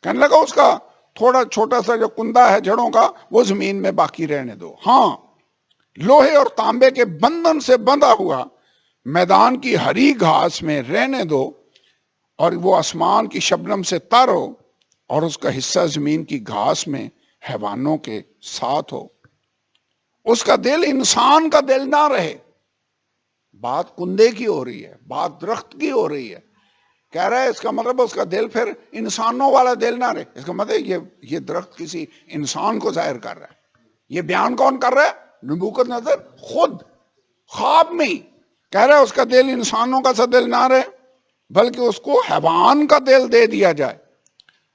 کہنے لگا اس کا تھوڑا چھوٹا سا جو کندہ ہے جڑوں کا وہ زمین میں باقی رہنے دو. ہاں لوہے اور تانبے کے بندھن سے بندھا ہوا میدان کی ہری گھاس میں رہنے دو، اور وہ آسمان کی شبنم سے تر ہو اور اس کا حصہ زمین کی گھاس میں حیوانوں کے ساتھ ہو. اس کا دل انسان کا دل نہ رہے. بات کندے کی ہو رہی ہے، بات درخت کی ہو رہی ہے. کہہ رہا ہے اس کا مطلب اس کا دل پھر انسانوں والا دل نہ رہے. اس کا مطلب یہ درخت کسی انسان کو ظاہر کر رہا ہے. یہ بیان کون کر رہا ہے؟ نبوکدنضر خود خواب میں ہی کہہ رہا ہے اس کا دل انسانوں کا سا دل نہ رہے بلکہ اس کو حیوان کا دل دے دیا جائے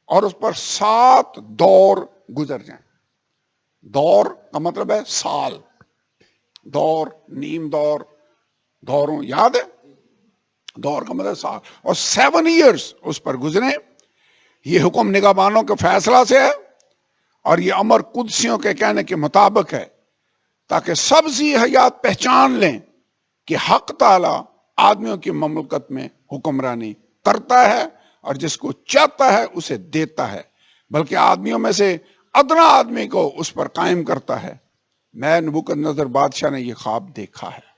اور اس پر 7 دور گزر جائیں. دور کا مطلب ہے سال، دور، نیم دور، دوروں یاد ہے؟ دور کا مطلب سال. اور 7 ایئرز اس پر گزرے. یہ حکم نگہبانوں کے فیصلہ سے ہے اور یہ امر قدسیوں کے کہنے کے مطابق ہے تاکہ سب ذی حیات پہچان لیں کہ حق تعالی آدمیوں کی مملکت میں حکمرانی کرتا ہے اور جس کو چاہتا ہے اسے دیتا ہے، بلکہ آدمیوں میں سے ادنا آدمی کو اس پر قائم کرتا ہے. میں نبوکدنضر بادشاہ نے یہ خواب دیکھا ہے.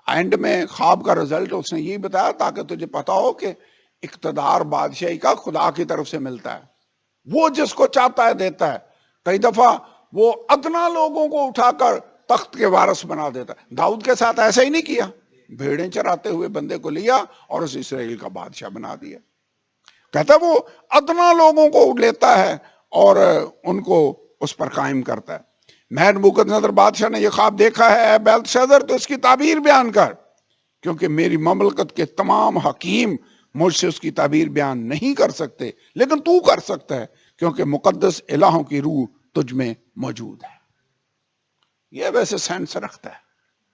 اینڈ میں خواب کا رزلٹ اس نے یہی بتایا تاکہ تجھے پتا ہو کہ اقتدار بادشاہی کا خدا کی طرف سے ملتا ہے. وہ جس کو چاہتا ہے دیتا ہے. کئی دفعہ وہ ادنا لوگوں کو اٹھا کر تخت کے وارث بنا دیتا ہے. داؤد کے ساتھ ایسا ہی نہیں کیا. بھیڑیں چراتے ہوئے بندے کو لیا اور اس اسرائیل کا بادشاہ بنا دیا. کہتا ہے وہ ادنا لوگوں کو لیتا ہے اور ان کو اس پر قائم کرتا ہے. میں نبوکدنضر بادشاہ نے یہ خواب دیکھا ہے، اے بیلتشازر تو اس کی تعبیر بیان کر، کیونکہ میری مملکت کے تمام حکیم مجھ سے اس کی تعبیر بیان نہیں کر سکتے، لیکن تو کر سکتا ہے کیونکہ مقدس الہوں کی روح تجھ میں موجود ہے. یہ ویسے سینس رکھتا ہے،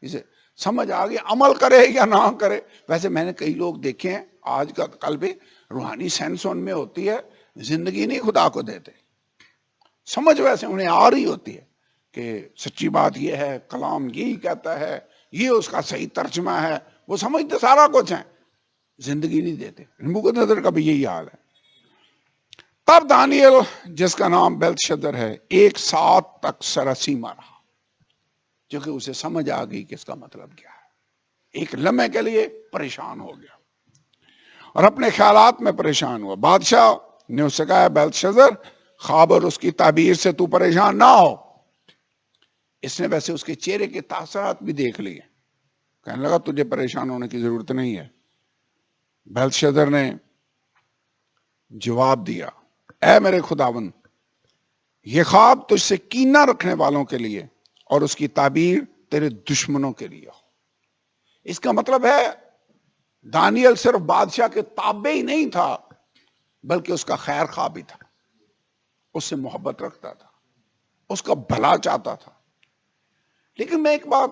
اسے سمجھ آ گئی عمل کرے یا نہ کرے. ویسے میں نے کئی لوگ دیکھے ہیں آج کا کل بھی روحانی سینس ان میں ہوتی ہے، زندگی نہیں خدا کو دیتے. سمجھ ویسے انہیں آ رہی ہوتی ہے کہ سچی بات یہ ہے، کلام یہی کہتا ہے، یہ اس کا صحیح ترجمہ ہے، وہ سمجھتے سارا کچھ ہیں، زندگی نہیں دیتے۔ نبوکدنیزر کا بھی یہی حال ہے۔ تب دانیل، جس کا نام بیلتشدر ہے، 1 سال تک سراسیمہ رہا، کیونکہ اسے سمجھ آ گئی کہ اس کا مطلب کیا ہے۔ ایک لمحے کے لیے پریشان ہو گیا اور اپنے خیالات میں پریشان ہوا۔ بادشاہ نے اس سے کہا، بیلتشدر، خواب اور اس کی تعبیر سے تو پریشان نہ ہو۔ اس نے ویسے اس کے چہرے کے تاثرات بھی دیکھ لیے، کہنے لگا تجھے پریشان ہونے کی ضرورت نہیں ہے۔ بیلتشدر نے جواب دیا، اے میرے خداوند، یہ خواب تجھ سے کینہ رکھنے والوں کے لیے اور اس کی تعبیر تیرے دشمنوں کے لیے ہو۔ اس کا مطلب ہے دانیل صرف بادشاہ کے تابع ہی نہیں تھا، بلکہ اس کا خیر خواہ بھی تھا، اس سے محبت رکھتا تھا، اس کا بھلا چاہتا تھا۔ لیکن میں ایک بات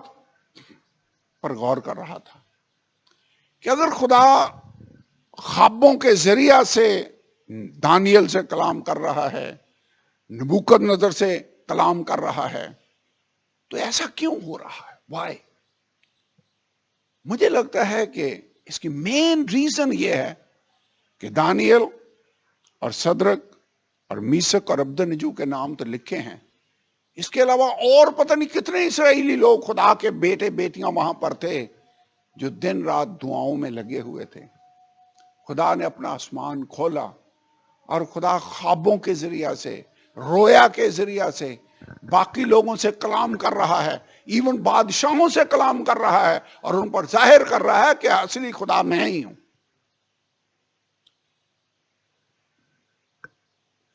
پر غور کر رہا تھا کہ اگر خدا خوابوں کے ذریعہ سے دانیل سے کلام کر رہا ہے، نبوکدنیزر سے کلام کر رہا ہے، تو ایسا کیوں ہو رہا ہے؟ وائی؟ مجھے لگتا ہے کہ اس کی مین ریزن یہ ہے کہ دانیل اور صدرک اور میشک اور عبدنجو کے نام تو لکھے ہیں، اس کے علاوہ اور پتہ نہیں کتنے اسرائیلی لوگ، خدا کے بیٹے بیٹیاں وہاں پر تھے جو دن رات دعاؤں میں لگے ہوئے تھے۔ خدا نے اپنا آسمان کھولا اور خدا خوابوں کے ذریعہ سے، رویا کے ذریعہ سے باقی لوگوں سے کلام کر رہا ہے، ایون بادشاہوں سے کلام کر رہا ہے، اور ان پر ظاہر کر رہا ہے کہ اصلی خدا میں ہی ہوں۔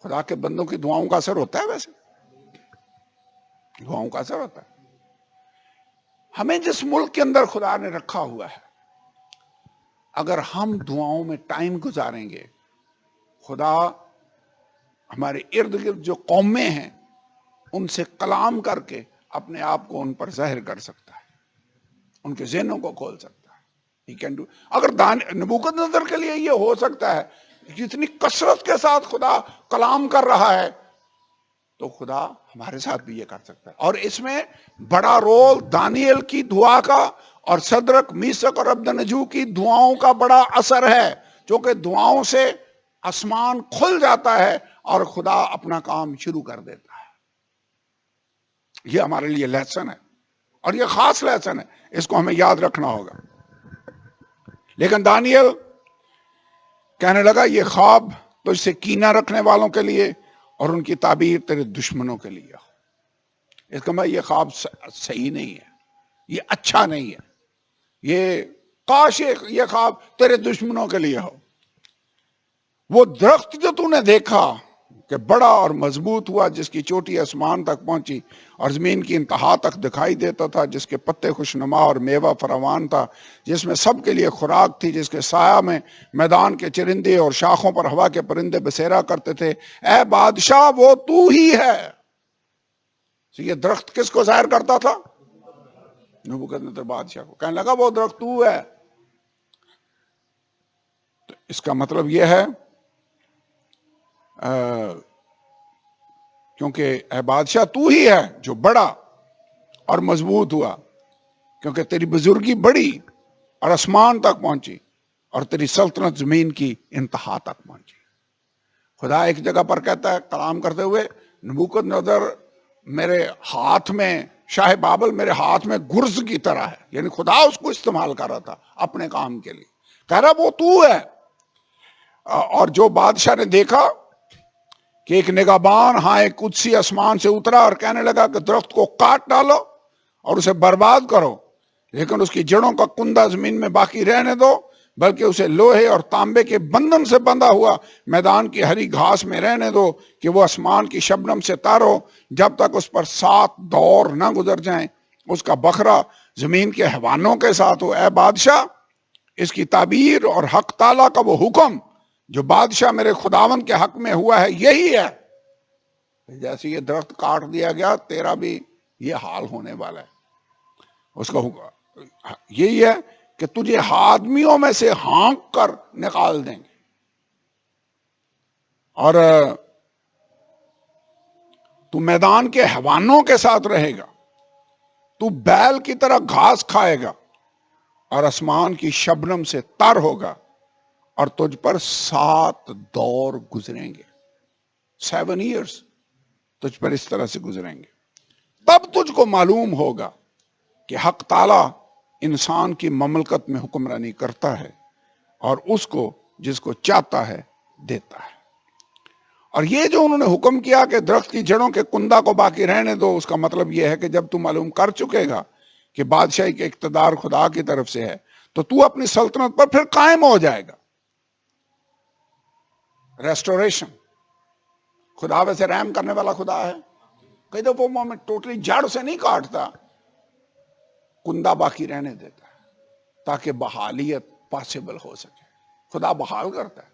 خدا کے بندوں کی دعاؤں کا اثر ہوتا ہے، ویسے دعاؤں کا اثر ہوتا ہے۔ ہمیں جس ملک کے اندر خدا نے رکھا ہوا ہے، اگر ہم دعاؤں میں ٹائم گزاریں گے، خدا ہمارے ارد گرد جو قومیں ہیں ان سے کلام کر کے اپنے آپ کو ان پر ظاہر کر سکتا ہے، ان کے ذہنوں کو کھول سکتا ہے۔ He can do. اگر نبوکدنیزر کے لیے یہ ہو سکتا ہے، جتنی کثرت کے ساتھ خدا کلام کر رہا ہے، تو خدا ہمارے ساتھ بھی یہ کر سکتا ہے۔ اور اس میں بڑا رول دانیل کی دعا کا اور صدرک، میشک اور عبدنجو کی دعاؤں کا بڑا اثر ہے، کیونکہ دعاؤں سے آسمان کھل جاتا ہے اور خدا اپنا کام شروع کر دیتا ہے۔ یہ ہمارے لیے لیسن ہے، اور یہ خاص لیسن ہے، اس کو ہمیں یاد رکھنا ہوگا۔ لیکن دانیل کہنے لگا، یہ خواب تجھ سے کینہ رکھنے والوں کے لیے اور ان کی تعبیر تیرے دشمنوں کے لیے ہو۔ اس کا مطلب یہ خواب صحیح نہیں ہے، یہ اچھا نہیں ہے، یہ کاش یہ خواب تیرے دشمنوں کے لیے ہو۔ وہ درخت جو تو نے دیکھا کہ بڑا اور مضبوط ہوا، جس کی چوٹی آسمان تک پہنچی اور زمین کی انتہا تک دکھائی دیتا تھا، جس کے پتے خوشنما اور میوہ فراوان تھا، جس میں سب کے لیے خوراک تھی، جس کے سایہ میں میدان کے چرندے اور شاخوں پر ہوا کے پرندے بسیرا کرتے تھے، اے بادشاہ وہ تو ہی ہے۔ یہ درخت کس کو ظاہر کرتا تھا؟ نبوکدنیزر بادشاہ کو۔ کہنے لگا وہ درخت تو ہے۔ تو اس کا مطلب یہ ہے کیونکہ اے بادشاہ تو ہی ہے جو بڑا اور مضبوط ہوا، کیونکہ تیری بزرگی بڑی اور آسمان تک پہنچی اور تیری سلطنت زمین کی انتہا تک پہنچی۔ خدا ایک جگہ پر کہتا ہے کلام کرتے ہوئے، نبوکدنیزر میرے ہاتھ میں، شاہ بابل میرے ہاتھ میں گرز کی طرح ہے، یعنی خدا اس کو استعمال کر رہا تھا اپنے کام کے لیے، کہہ رہا وہ تو ہے۔ اور جو بادشاہ نے دیکھا کہ ایک نگہبان ایک قدسی آسمان سے اترا اور کہنے لگا کہ درخت کو کاٹ ڈالو اور اسے برباد کرو، لیکن اس کی جڑوں کا کندہ زمین میں باقی رہنے دو، بلکہ اسے لوہے اور تانبے کے بندھن سے بندھا ہوا میدان کی ہری گھاس میں رہنے دو کہ وہ آسمان کی شبنم سے تارو، جب تک اس پر 7 دور نہ گزر جائیں، اس کا بکھرا زمین کے حیوانوں کے ساتھ ہو۔ اے بادشاہ، اس کی تعبیر اور حق تعالیٰ کا وہ حکم جو بادشاہ میرے خداوند کے حق میں ہوا ہے یہی ہے، جیسے یہ درخت کاٹ دیا گیا تیرا بھی یہ حال ہونے والا ہے۔ اس کا حکم یہی ہے کہ تجھے آدمیوں میں سے ہانک کر نکال دیں گے، اور تو میدان کے حیوانوں کے ساتھ رہے گا، تو بیل کی طرح گھاس کھائے گا اور آسمان کی شبنم سے تر ہوگا، اور تجھ پر 7 دور گزریں گے۔ 7 ایئرز تجھ پر اس طرح سے گزریں گے، تب تجھ کو معلوم ہوگا کہ حق تعالی انسان کی مملکت میں حکمرانی کرتا ہے اور اس کو جس کو چاہتا ہے دیتا ہے۔ اور یہ جو انہوں نے حکم کیا کہ درخت کی جڑوں کے کندہ کو باقی رہنے دو، اس کا مطلب یہ ہے کہ جب تو معلوم کر چکے گا کہ بادشاہی کے اقتدار خدا کی طرف سے ہے، تو اپنی سلطنت پر پھر قائم ہو جائے گا۔ ریسٹوریشن، خدا ویسے رحم کرنے والا خدا ہے، کئی دفعہ وہ ہمیں ٹوٹلی جڑ سے نہیں کاٹتا، کندہ باقی رہنے دیتا ہے تاکہ بحالیت پاسبل ہو سکے۔ خدا بحال کرتا ہے،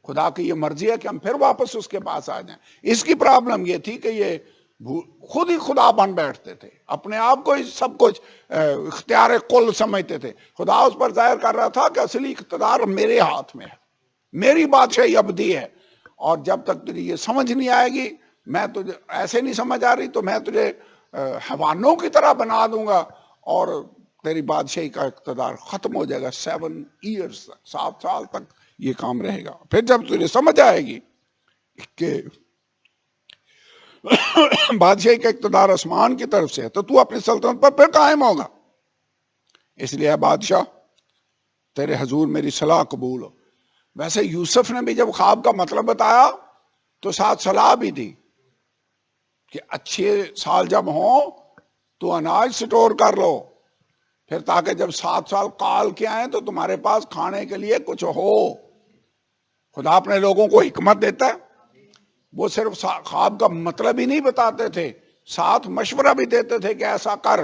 خدا کی یہ مرضی ہے کہ ہم پھر واپس اس کے پاس آ جائیں۔ اس کی پرابلم یہ تھی کہ یہ خود ہی خدا بن بیٹھتے تھے، اپنے آپ کو ہی سب کچھ اختیار کل سمجھتے تھے۔ خدا اس پر ظاہر کر رہا تھا کہ اصلی اقتدار میرے ہاتھ میں ہے، میری بادشاہی ابدی ہے، اور جب تک تجھے یہ سمجھ نہیں آئے گی، میں تجھے ایسے نہیں سمجھ آ رہی تو میں تجھے حیوانوں کی طرح بنا دوں گا اور تیری بادشاہی کا اقتدار ختم ہو جائے گا۔ 7 ایئرز، 7 سال تک یہ کام رہے گا۔ پھر جب تجھے سمجھ آئے گی کہ بادشاہی کا اقتدار آسمان کی طرف سے ہے، تو اپنی سلطنت پر پھر قائم ہوگا۔ اس لیے بادشاہ تیرے حضور میری صلاح قبول ہو۔ ویسے یوسف نے بھی جب خواب کا مطلب بتایا تو ساتھ صلاح بھی دی کہ اچھے سال جب ہوں تو اناج سٹور کر لو، پھر تاکہ جب 7 سال کال کے آئیں تو تمہارے پاس کھانے کے لیے کچھ ہو۔ خدا اپنے لوگوں کو حکمت دیتا ہے، وہ صرف خواب کا مطلب ہی نہیں بتاتے تھے، ساتھ مشورہ بھی دیتے تھے کہ ایسا کر۔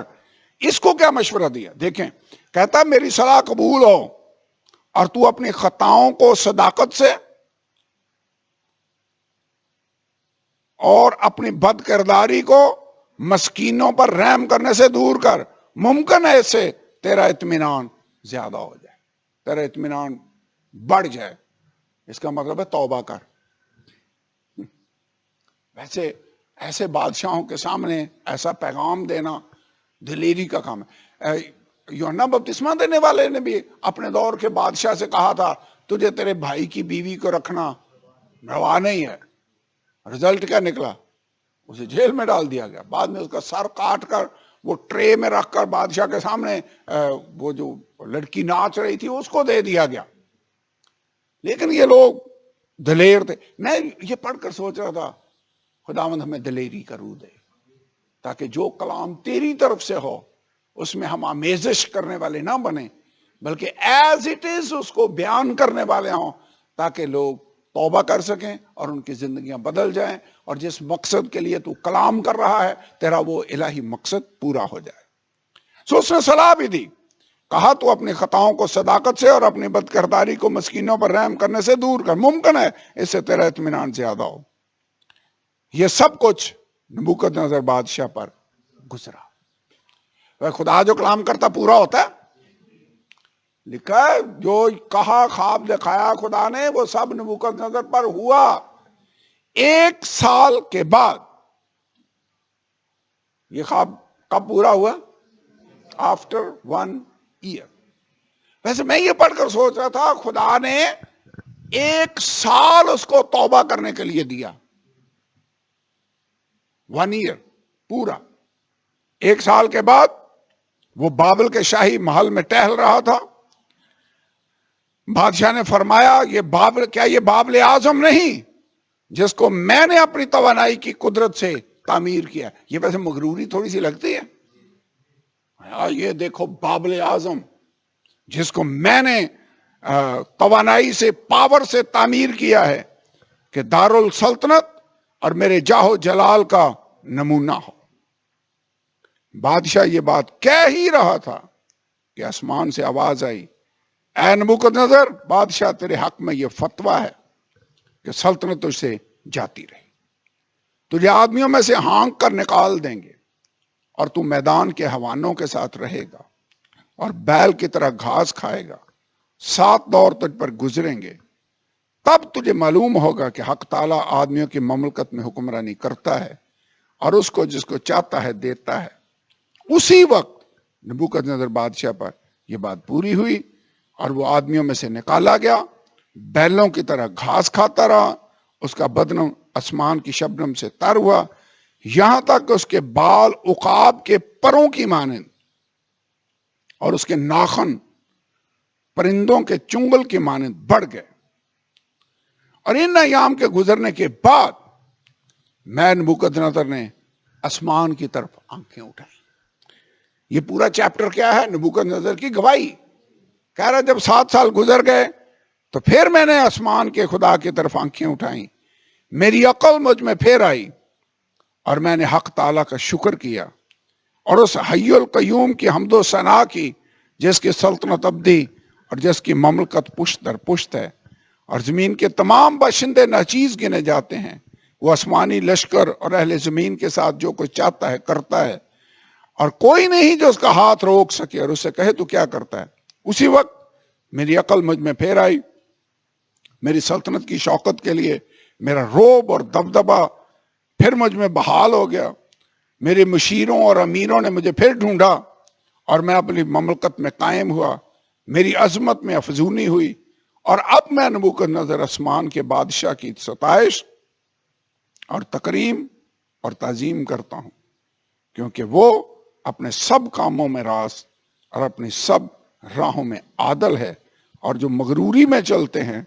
اس کو کیا مشورہ دیا؟ دیکھیں، کہتا میری صلاح قبول ہو اور تو اپنی خطاؤں کو صداقت سے اور اپنی بد کرداری کو مسکینوں پر رحم کرنے سے دور کر۔ ممکن ہے اس سے تیرا اطمینان زیادہ ہو جائے، تیرا اطمینان بڑھ جائے۔ اس کا مطلب ہے توبہ کر۔ ویسے ایسے بادشاہوں کے سامنے ایسا پیغام دینا دلیری کا کام ہے۔ یوحنا بپتسمہ دینے والے نے بھی اپنے دور کے بادشاہ سے کہا تھا تجھے تیرے بھائی کی بیوی کو رکھنا روا نہیں ہے۔ رزلٹ کیا نکلا؟ اسے جیل میں ڈال دیا گیا۔ بعد میں اس کا سر کاٹ کر وہ ٹرے میں رکھ کر بادشاہ کے سامنے وہ جو لڑکی ناچ رہی تھی اس کو دے دیا گیا۔ لیکن یہ لوگ دلیر تھے۔ میں یہ پڑھ کر سوچ رہا تھا خداوند ہمیں دلیری کا روح دے تاکہ جو کلام تیری طرف سے ہو اس میں ہم آمیزش کرنے والے نہ بنیں، بلکہ ایز اٹ از اس کو بیان کرنے والے ہوں، تاکہ لوگ توبہ کر سکیں اور ان کی زندگیاں بدل جائیں، اور جس مقصد کے لیے تو کلام کر رہا ہے تیرا وہ الہی مقصد پورا ہو جائے۔ سو اس نے صلاح بھی دی، کہا تو اپنی خطاؤں کو صداقت سے اور اپنی بدکرداری کو مسکینوں پر رحم کرنے سے دور کر، ممکن ہے اس سے تیرا اطمینان زیادہ ہو۔ یہ سب کچھ نبوکدنضر بادشاہ پر گزرا۔ خدا جو کلام کرتا پورا ہوتا ہے۔ لکھا ہے جو کہا خواب دکھایا خدا نے وہ سب نبوکدنضر پر ہوا۔ 1 سال کے بعد یہ خواب کب پورا ہوا؟ After 1 year. ویسے میں یہ پڑھ کر سوچ رہا تھا خدا نے 1 سال اس کو توبہ کرنے کے لیے دیا۔ 1 ایئر پورا۔ 1 سال کے بعد وہ بابل کے شاہی محل میں ٹہل رہا تھا۔ بادشاہ نے فرمایا کیا یہ بابل اعظم نہیں جس کو میں نے اپنی توانائی کی قدرت سے تعمیر کیا؟ یہ ویسے مغروری تھوڑی سی لگتی ہے۔ یہ دیکھو بابل اعظم جس کو میں نے توانائی سے، پاور سے تعمیر کیا ہے کہ دارالسلطنت اور میرے جاہو جلال کا نمونہ ہو۔ بادشاہ یہ بات کہہ ہی رہا تھا کہ آسمان سے آواز آئی، اے نبوکدنضر بادشاہ تیرے حق میں یہ فتویٰ ہے کہ سلطنت تجھ سے جاتی رہی، تجھے آدمیوں میں سے ہانک کر نکال دیں گے اور تو میدان کے حیوانوں کے ساتھ رہے گا اور بیل کی طرح گھاس کھائے گا۔ 7 دور تجھ پر گزریں گے، تب تجھے معلوم ہوگا کہ حق تعالیٰ آدمیوں کی مملکت میں حکمرانی کرتا ہے اور اس کو جس کو چاہتا ہے دیتا ہے، اسی وقت نبوکدنضر بادشاہ پر یہ بات پوری ہوئی اور وہ آدمیوں میں سے نکالا گیا، بیلوں کی طرح گھاس کھاتا رہا، اس کا بدن آسمان کی شبنم سے تر ہوا، یہاں تک کہ اس کے بال عقاب کے پروں کی مانند اور اس کے ناخن پرندوں کے چنگل کی مانند بڑھ گئے۔ اور ان ایام کے گزرنے کے بعد میں نبوکدنضر نے آسمان کی طرف آنکھیں اٹھائیں۔ یہ پورا چیپٹر کیا ہے؟ نبوکدنضر کی گواہی۔ کہہ رہا جب 7 سال گزر گئے تو پھر میں نے آسمان کے خدا کی طرف آنکھیں اٹھائیں، میری عقل مجھ میں پھر آئی اور میں نے حق تعالیٰ کا شکر کیا اور اس حی القیوم کی حمد و ثنا کی جس کی سلطنت ابدی اور جس کی مملکت پشت در پشت ہے، اور زمین کے تمام باشندے ناچیز گنے جاتے ہیں۔ وہ آسمانی لشکر اور اہل زمین کے ساتھ جو کچھ چاہتا ہے کرتا ہے، اور کوئی نہیں جو اس کا ہاتھ روک سکے اور اسے کہے تو کیا کرتا ہے۔ اسی وقت میری عقل مجھ میں پھر آئی، میری سلطنت کی شوکت کے لیے میرا روب اور دبدبا پھر مجھ میں بحال ہو گیا، میرے مشیروں اور امیروں نے مجھے پھر ڈھونڈا اور میں اپنی مملکت میں قائم ہوا، میری عظمت میں افزونی ہوئی، اور اب میں نبوکدنضر آسمان کے بادشاہ کی ستائش اور تکریم اور تعظیم کرتا ہوں، کیونکہ وہ اپنے سب کاموں میں راست اور اپنی سب راہوں میں عادل ہے، اور جو مغروری میں چلتے ہیں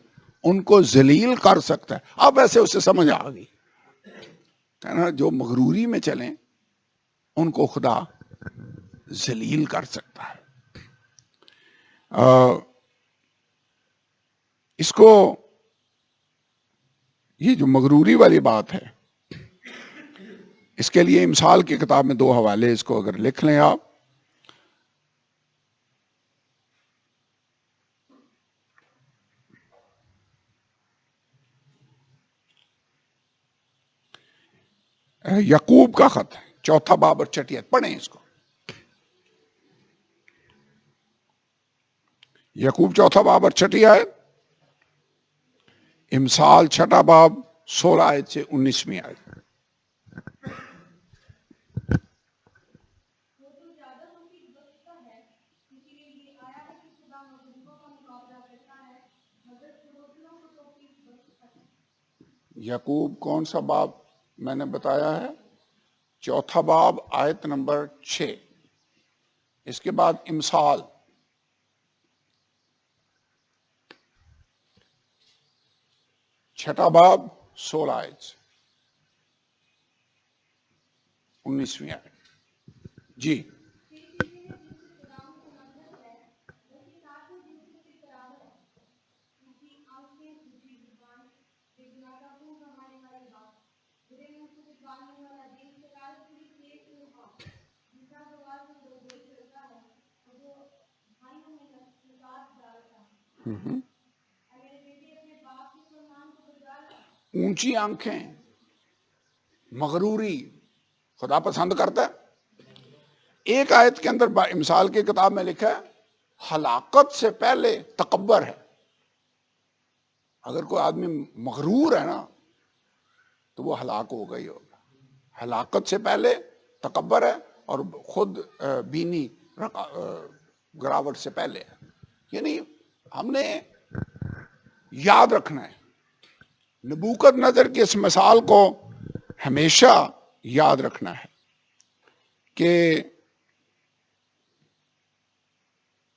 ان کو ذلیل کر سکتا ہے۔ اب ایسے اسے سمجھ آ گئی ہے نا، جو مغروری میں چلیں ان کو خدا ذلیل کر سکتا ہے۔ اس کو یہ جو مغروری والی بات ہے، اس کے لیے امثال کی کتاب میں 2 حوالے، اس کو اگر لکھ لیں آپ۔ یعقوب کا خط ہے، 4 باب اور 6 آیت، پڑھیں اس کو۔ یعقوب 4 باب اور 6 آیت، امثال 6 باب 16 آیت سے 19 آیت۔ یعقوب کون سا باب میں نے بتایا ہے؟ 4 باب آیت نمبر 6، اس کے بعد امثال 6 باب 16 آیت سے 19 آیت۔ جی اونچی آنکھیں، مغروری خدا پسند کرتا ہے۔ ایک آیت کے اندر امثال کی کتاب میں لکھا ہے ہلاکت سے پہلے تکبر ہے۔ اگر کوئی آدمی مغرور ہے نا تو وہ ہلاک ہو گئی ہوگا۔ ہلاکت سے پہلے تکبر ہے اور خود بینی گراوٹ سے پہلے ہے۔ یعنی ہم نے یاد رکھنا ہے، نبوکدنضر کی اس مثال کو ہمیشہ یاد رکھنا ہے کہ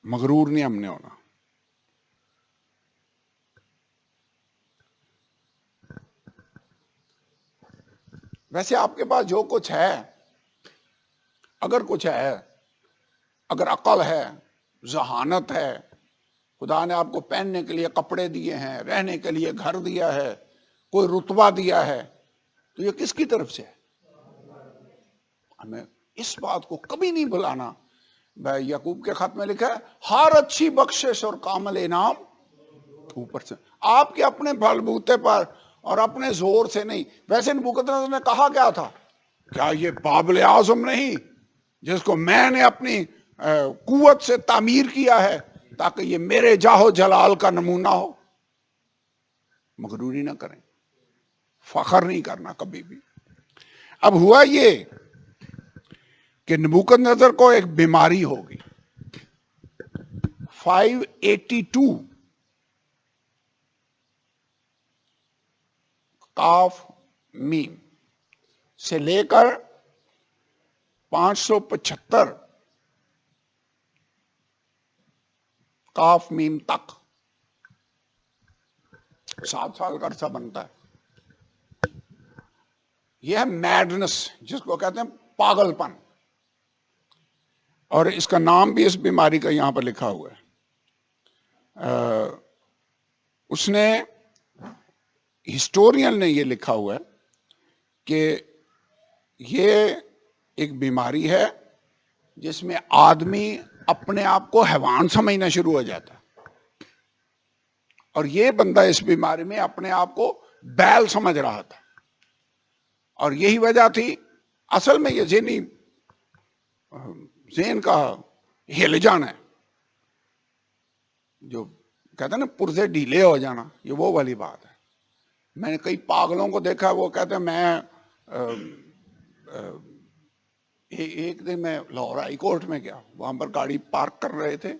مغرور نہیں ہم نے ہونا۔ ویسے آپ کے پاس جو کچھ ہے، اگر کچھ ہے، اگر عقل ہے، ذہانت ہے، خدا نے آپ کو پہننے کے لیے کپڑے دیے ہیں، رہنے کے لیے گھر دیا ہے، کوئی رتبہ دیا ہے، تو یہ کس کی طرف سے ہے؟ ہمیں اس بات کو کبھی نہیں بھلانا۔ یعقوب کے خط میں لکھا ہے ہر اچھی بخشش اور کامل انعام اوپر سے، آپ کے اپنے بل بوتے پر اور اپنے زور سے نہیں۔ ویسے نبوکدنضر نے کہا کیا تھا؟ کیا یہ بابل اعظم نہیں جس کو میں نے اپنی قوت سے تعمیر کیا ہے تاکہ یہ میرے جاہ و جلال کا نمونہ ہو؟ مغروری نہ کریں، فخر نہیں کرنا کبھی بھی۔ اب ہوا یہ کہ نبوکدنضر کو ایک بیماری ہوگی. 582 قاف میم سے لے کر 575 قاف میم تک 7 سال کا عرصہ بنتا ہے. یہ ہے میڈنس، جس کو کہتے ہیں پاگل پن، اور اس کا نام بھی اس بیماری کا یہاں پر لکھا ہوا ہے. اس نے ہسٹورین نے یہ لکھا ہوا ہے کہ یہ ایک بیماری ہے جس میں آدمی اپنے آپ کو حیوان سمجھنا شروع ہو جاتا ہے، اور یہ بندہ اس بیماری میں اپنے آپ کو بیل سمجھ رہا تھا، اور یہی وجہ تھی. اصل میں یہ ذہن کا ہل جانا ہے، جو کہتے ہیں نا پرزے ڈھیلے ہو جانا، یہ وہ والی بات ہے. میں نے کئی پاگلوں کو دیکھا، وہ کہتے ہیں میں ایک دن میں لاہور ہائی کورٹ میں گیا، وہاں پر گاڑی پارک کر رہے تھے،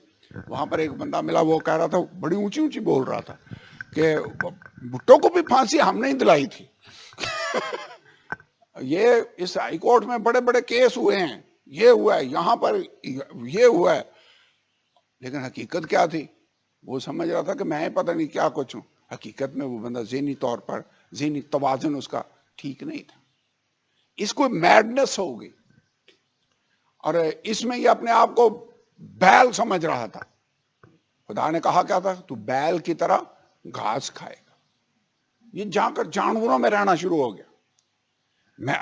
وہاں پر ایک بندہ ملا، وہ کہہ رہا تھا، بڑی اونچی اونچی بول رہا تھا کہ بھٹو کو بھی پھانسی ہم نے دلائی تھی. یہ اس ہائی کورٹ میں بڑے بڑے کیس ہوئے ہیں، یہ ہوا ہے یہاں پر، یہ ہوا ہے. لیکن حقیقت کیا تھی؟ وہ سمجھ رہا تھا کہ میں پتہ نہیں کیا کچھ ہوں. حقیقت میں وہ بندہ ذہنی طور پر، ذہنی توازن اس کا ٹھیک نہیں تھا. اس کو میڈنس ہو گئی، اور اس میں یہ اپنے آپ کو بیل سمجھ رہا تھا. خدا نے کہا کیا تھا؟ تو بیل کی طرح گھاس کھائے گا. یہ جا کر جانوروں میں رہنا شروع ہو گیا.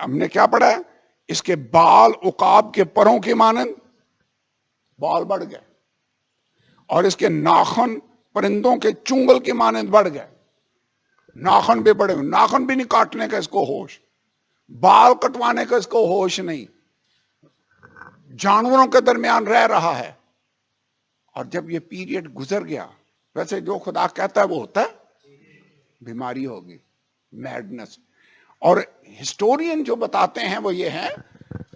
ہم نے کیا پڑھا ہے؟ اس کے بال عقاب کے پروں کی مانند بال بڑھ گئے، اور اس کے ناخن پرندوں کے چنگل کی مانند بڑھ گئے. ناخن بھی بڑے، ناخن بھی نہیں کاٹنے کا اس کو ہوش، بال کٹوانے کا اس کو ہوش نہیں، جانوروں کے درمیان رہ رہا ہے. اور جب یہ پیریڈ گزر گیا، ویسے جو خدا کہتا ہے وہ ہوتا ہے، بیماری ہوگی، میڈنس. اور ہسٹورین جو بتاتے ہیں وہ یہ ہے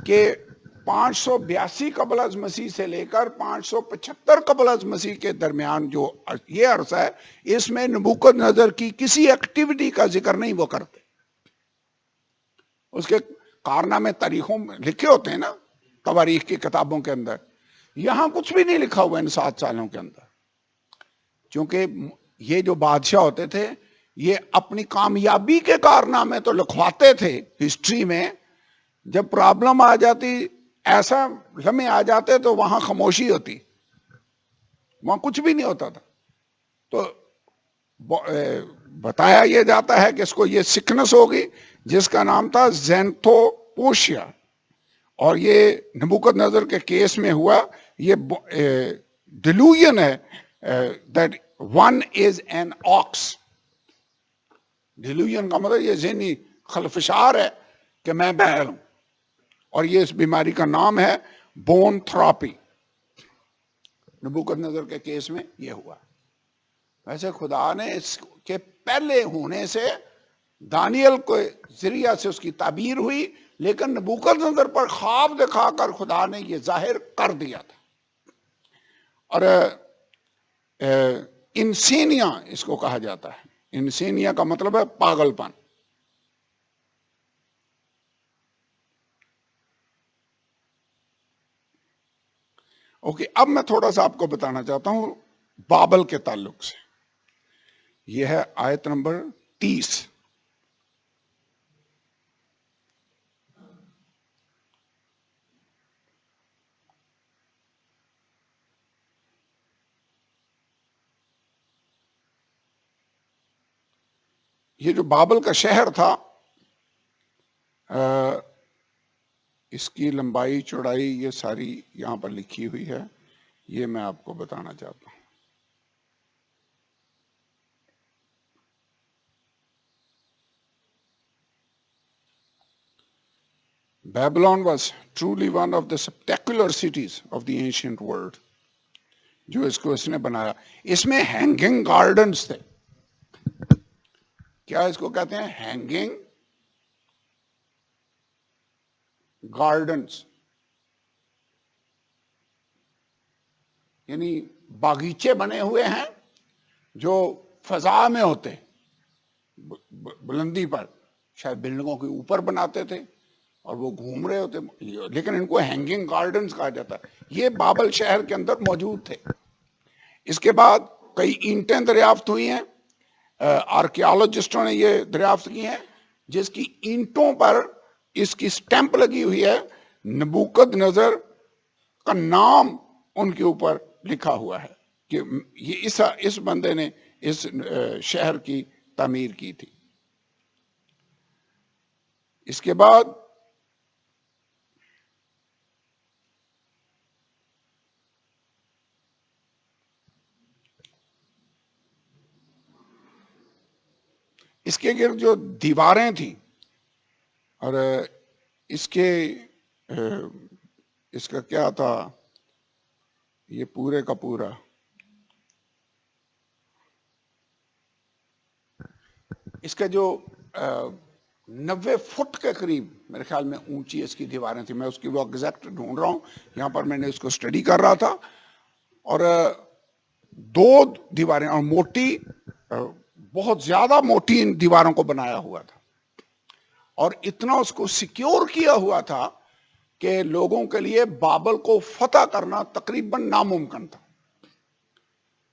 کہ 582 قبل از مسیح سے لے کر 575 قبل از مسیح کے درمیان جو یہ عرصہ ہے، اس میں نبوکدنضر کی کسی ایکٹیویٹی کا ذکر نہیں وہ کرتے. اس کے کارنامے تاریخوں میں لکھے ہوتے ہیں نا، تواریخ کی کتابوں کے اندر. یہاں کچھ بھی نہیں لکھا ہوا ان 7 سالوں کے اندر، کیونکہ یہ جو بادشاہ ہوتے تھے یہ اپنی کامیابی کے کارنامے تو لکھواتے تھے ہسٹری میں، جب پرابلم آ جاتی، ایسا لمحے آ جاتے تو وہاں خاموشی ہوتی، وہاں کچھ بھی نہیں ہوتا تھا. تو بتایا یہ جاتا ہے کہ اس کو یہ سکنس ہوگی جس کا نام تھا زینتھوپوشیا، اور یہ نبوکدنضر کے کیس میں ہوا. یہ ڈیلوژن ہے that one is an ox. Delusion کا مطلب یہ ذہنی خلفشار ہے کہ میں بیل ہوں، اور یہ اس بیماری کا نام ہے بون تھراپی. نبوکدنضر کے کیس میں یہ ہوا. ویسے خدا نے اس کے پہلے ہونے سے دانیل کے ذریعہ سے اس کی تعبیر ہوئی، لیکن نبوکدنضر پر خواب دکھا کر خدا نے یہ ظاہر کر دیا تھا. اور انسینیا اس کو کہا جاتا ہے. انسینیا کا مطلب ہے پاگل پن. اوکے، اب میں تھوڑا سا آپ کو بتانا چاہتا ہوں بابل کے تعلق سے. یہ ہے آیت نمبر 30. یہ جو بابل کا شہر تھا، اس کی لمبائی چوڑائی یہ ساری یہاں پر لکھی ہوئی ہے، یہ میں آپ کو بتانا چاہتا ہوں. Babylon was truly one of the spectacular cities of the ancient world. جو اس نے بنایا، اس میں ہینگنگ گارڈنز تھے. کیا اس کو کہتے ہیں؟ Hanging gardens. یعنی باغیچے بنے ہوئے ہیں جو فضا میں ہوتے، بلندی پر، شاید بلڈنگوں کے اوپر بناتے تھے اور وہ گھوم رہے ہوتے، لیکن ان کو ہینگنگ گارڈنز کہا جاتا ہے. یہ بابل شہر کے اندر موجود تھے. اس کے بعد کئی اینٹیں دریافت ہوئی ہیں، آرکیالوجسٹوں نے یہ دریافت کی ہیں، جس کی اینٹوں پر اس کی سٹیمپ لگی ہوئی ہے، نبوکد نظر کا نام ان کے اوپر لکھا ہوا ہے کہ یہ اس بندے نے اس شہر کی تعمیر کی تھی. اس کے بعد اس کے گرد جو دیواریں تھیں اور اس کا کیا تھا، یہ پورے کا پورا اس کا جو 90 فٹ کے قریب میرے خیال میں اونچی اس کی دیواریں تھیں. میں اس کی وہ ایگزیکٹ ڈھونڈ رہا ہوں، یہاں پر میں نے اس کو اسٹڈی کر رہا تھا. اور 2 دیواریں اور موٹی، بہت زیادہ موٹی ان دیواروں کو بنایا ہوا تھا، اور اتنا اس کو سیکیور کیا ہوا تھا کہ لوگوں کے لیے بابل کو فتح کرنا تقریباً ناممکن تھا.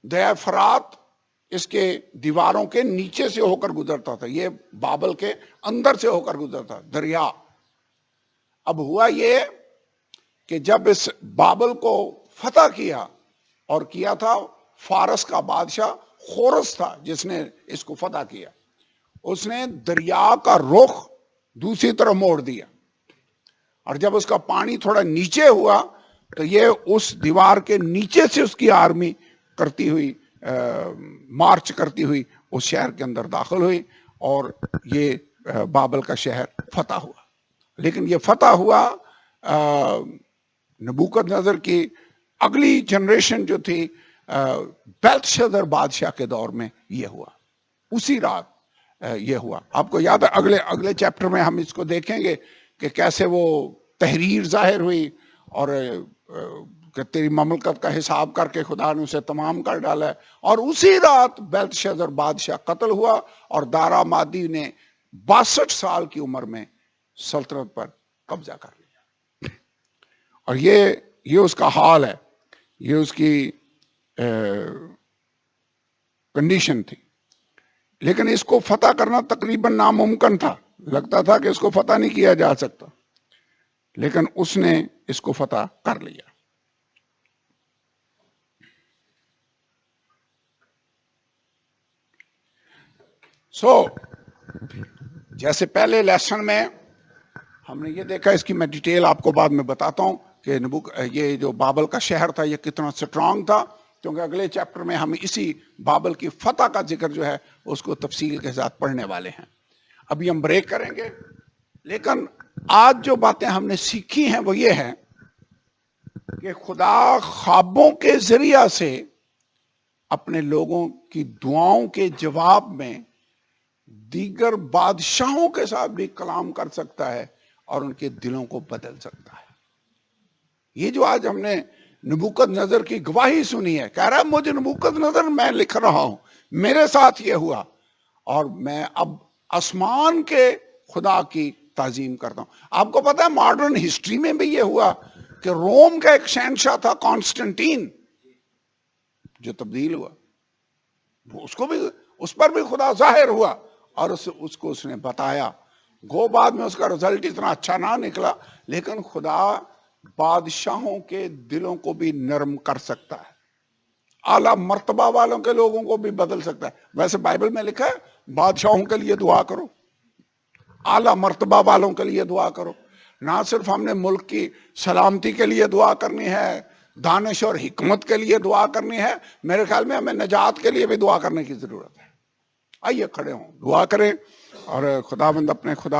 دریا فرات اس کے دیواروں کے نیچے سے ہو کر گزرتا تھا، یہ بابل کے اندر سے ہو کر گزرتا دریا. اب ہوا یہ کہ جب اس بابل کو فتح کیا، اور کیا تھا فارس کا بادشاہ خورس تھا جس نے اس کو فتح کیا، اس نے دریا کا رخ دوسری طرف موڑ دیا، اور جب اس کا پانی تھوڑا نیچے ہوا تو یہ اس دیوار کے نیچے سے اس کی آرمی کرتی ہوئی، مارچ کرتی ہوئی اس شہر کے اندر داخل ہوئی، اور یہ بابل کا شہر فتح ہوا. لیکن یہ فتح ہوا نبوکد نظر کی اگلی جنریشن جو تھی، بیلتشازر بادشاہ کے دور میں یہ ہوا، اسی رات یہ ہوا. آپ کو یاد ہے اگلے چیپٹر میں ہم اس کو دیکھیں گے کہ کیسے وہ تحریر ظاہر ہوئی، اور کہ تیری مملکت کا حساب کر کے خدا نے اسے تمام کر ڈالا ہے. اور اسی رات بیلتشازر بادشاہ قتل ہوا، اور دارا مادی نے 62 سال کی عمر میں سلطنت پر قبضہ کر لیا. اور یہ اس کا حال ہے، یہ اس کی کنڈیشن تھی. لیکن اس کو فتح کرنا تقریباً ناممکن تھا، لگتا تھا کہ اس کو فتح نہیں کیا جا سکتا، لیکن اس نے اس کو فتح کر لیا. جیسے پہلے لیسن میں ہم نے یہ دیکھا، اس کی میں ڈیٹیل آپ کو بعد میں بتاتا ہوں کہ یہ جو بابل کا شہر تھا یہ کتنا سٹرانگ تھا، کیونکہ اگلے چیپٹر میں ہم اسی بابل کی فتح کا ذکر جو ہے اس کو تفصیل کے ساتھ پڑھنے والے ہیں. ابھی ہم بریک کریں گے، لیکن آج جو باتیں ہم نے سیکھی ہیں وہ یہ ہے کہ خدا خوابوں کے ذریعہ سے اپنے لوگوں کی دعاؤں کے جواب میں دیگر بادشاہوں کے ساتھ بھی کلام کر سکتا ہے اور ان کے دلوں کو بدل سکتا ہے. یہ جو آج ہم نے نبوکد نظر کی گواہی سنی ہے، کہہ رہا ہے مجھے نبوکد نظر، میں لکھ رہا ہوں، میرے ساتھ یہ ہوا، اور میں اب آسمان کے خدا کی تعظیم کرتا ہوں. آپ کو پتا ہے ماڈرن ہسٹری میں بھی یہ ہوا کہ روم کا ایک شہنشاہ تھا کانسٹنٹین، جو تبدیل ہوا، اس پر بھی خدا ظاہر ہوا، اور اس کو اس نے بتایا. گو بعد میں اس کا رزلٹ اتنا اچھا نہ نکلا، لیکن خدا بادشاہوں کے دلوں کو بھی نرم کر سکتا ہے، اعلیٰ مرتبہ والوں کے لوگوں کو بھی بدل سکتا ہے. ویسے بائبل میں لکھا ہے بادشاہوں کے لیے دعا کرو، اعلیٰ مرتبہ والوں کے لیے دعا کرو. نہ صرف ہم نے ملک کی سلامتی کے لیے دعا کرنی ہے، دانش اور حکمت کے لیے دعا کرنی ہے، میرے خیال میں ہمیں نجات کے لیے بھی دعا کرنے کی ضرورت ہے. آئیے کھڑے ہوں، دعا کریں، اور خداوند اپنے خدا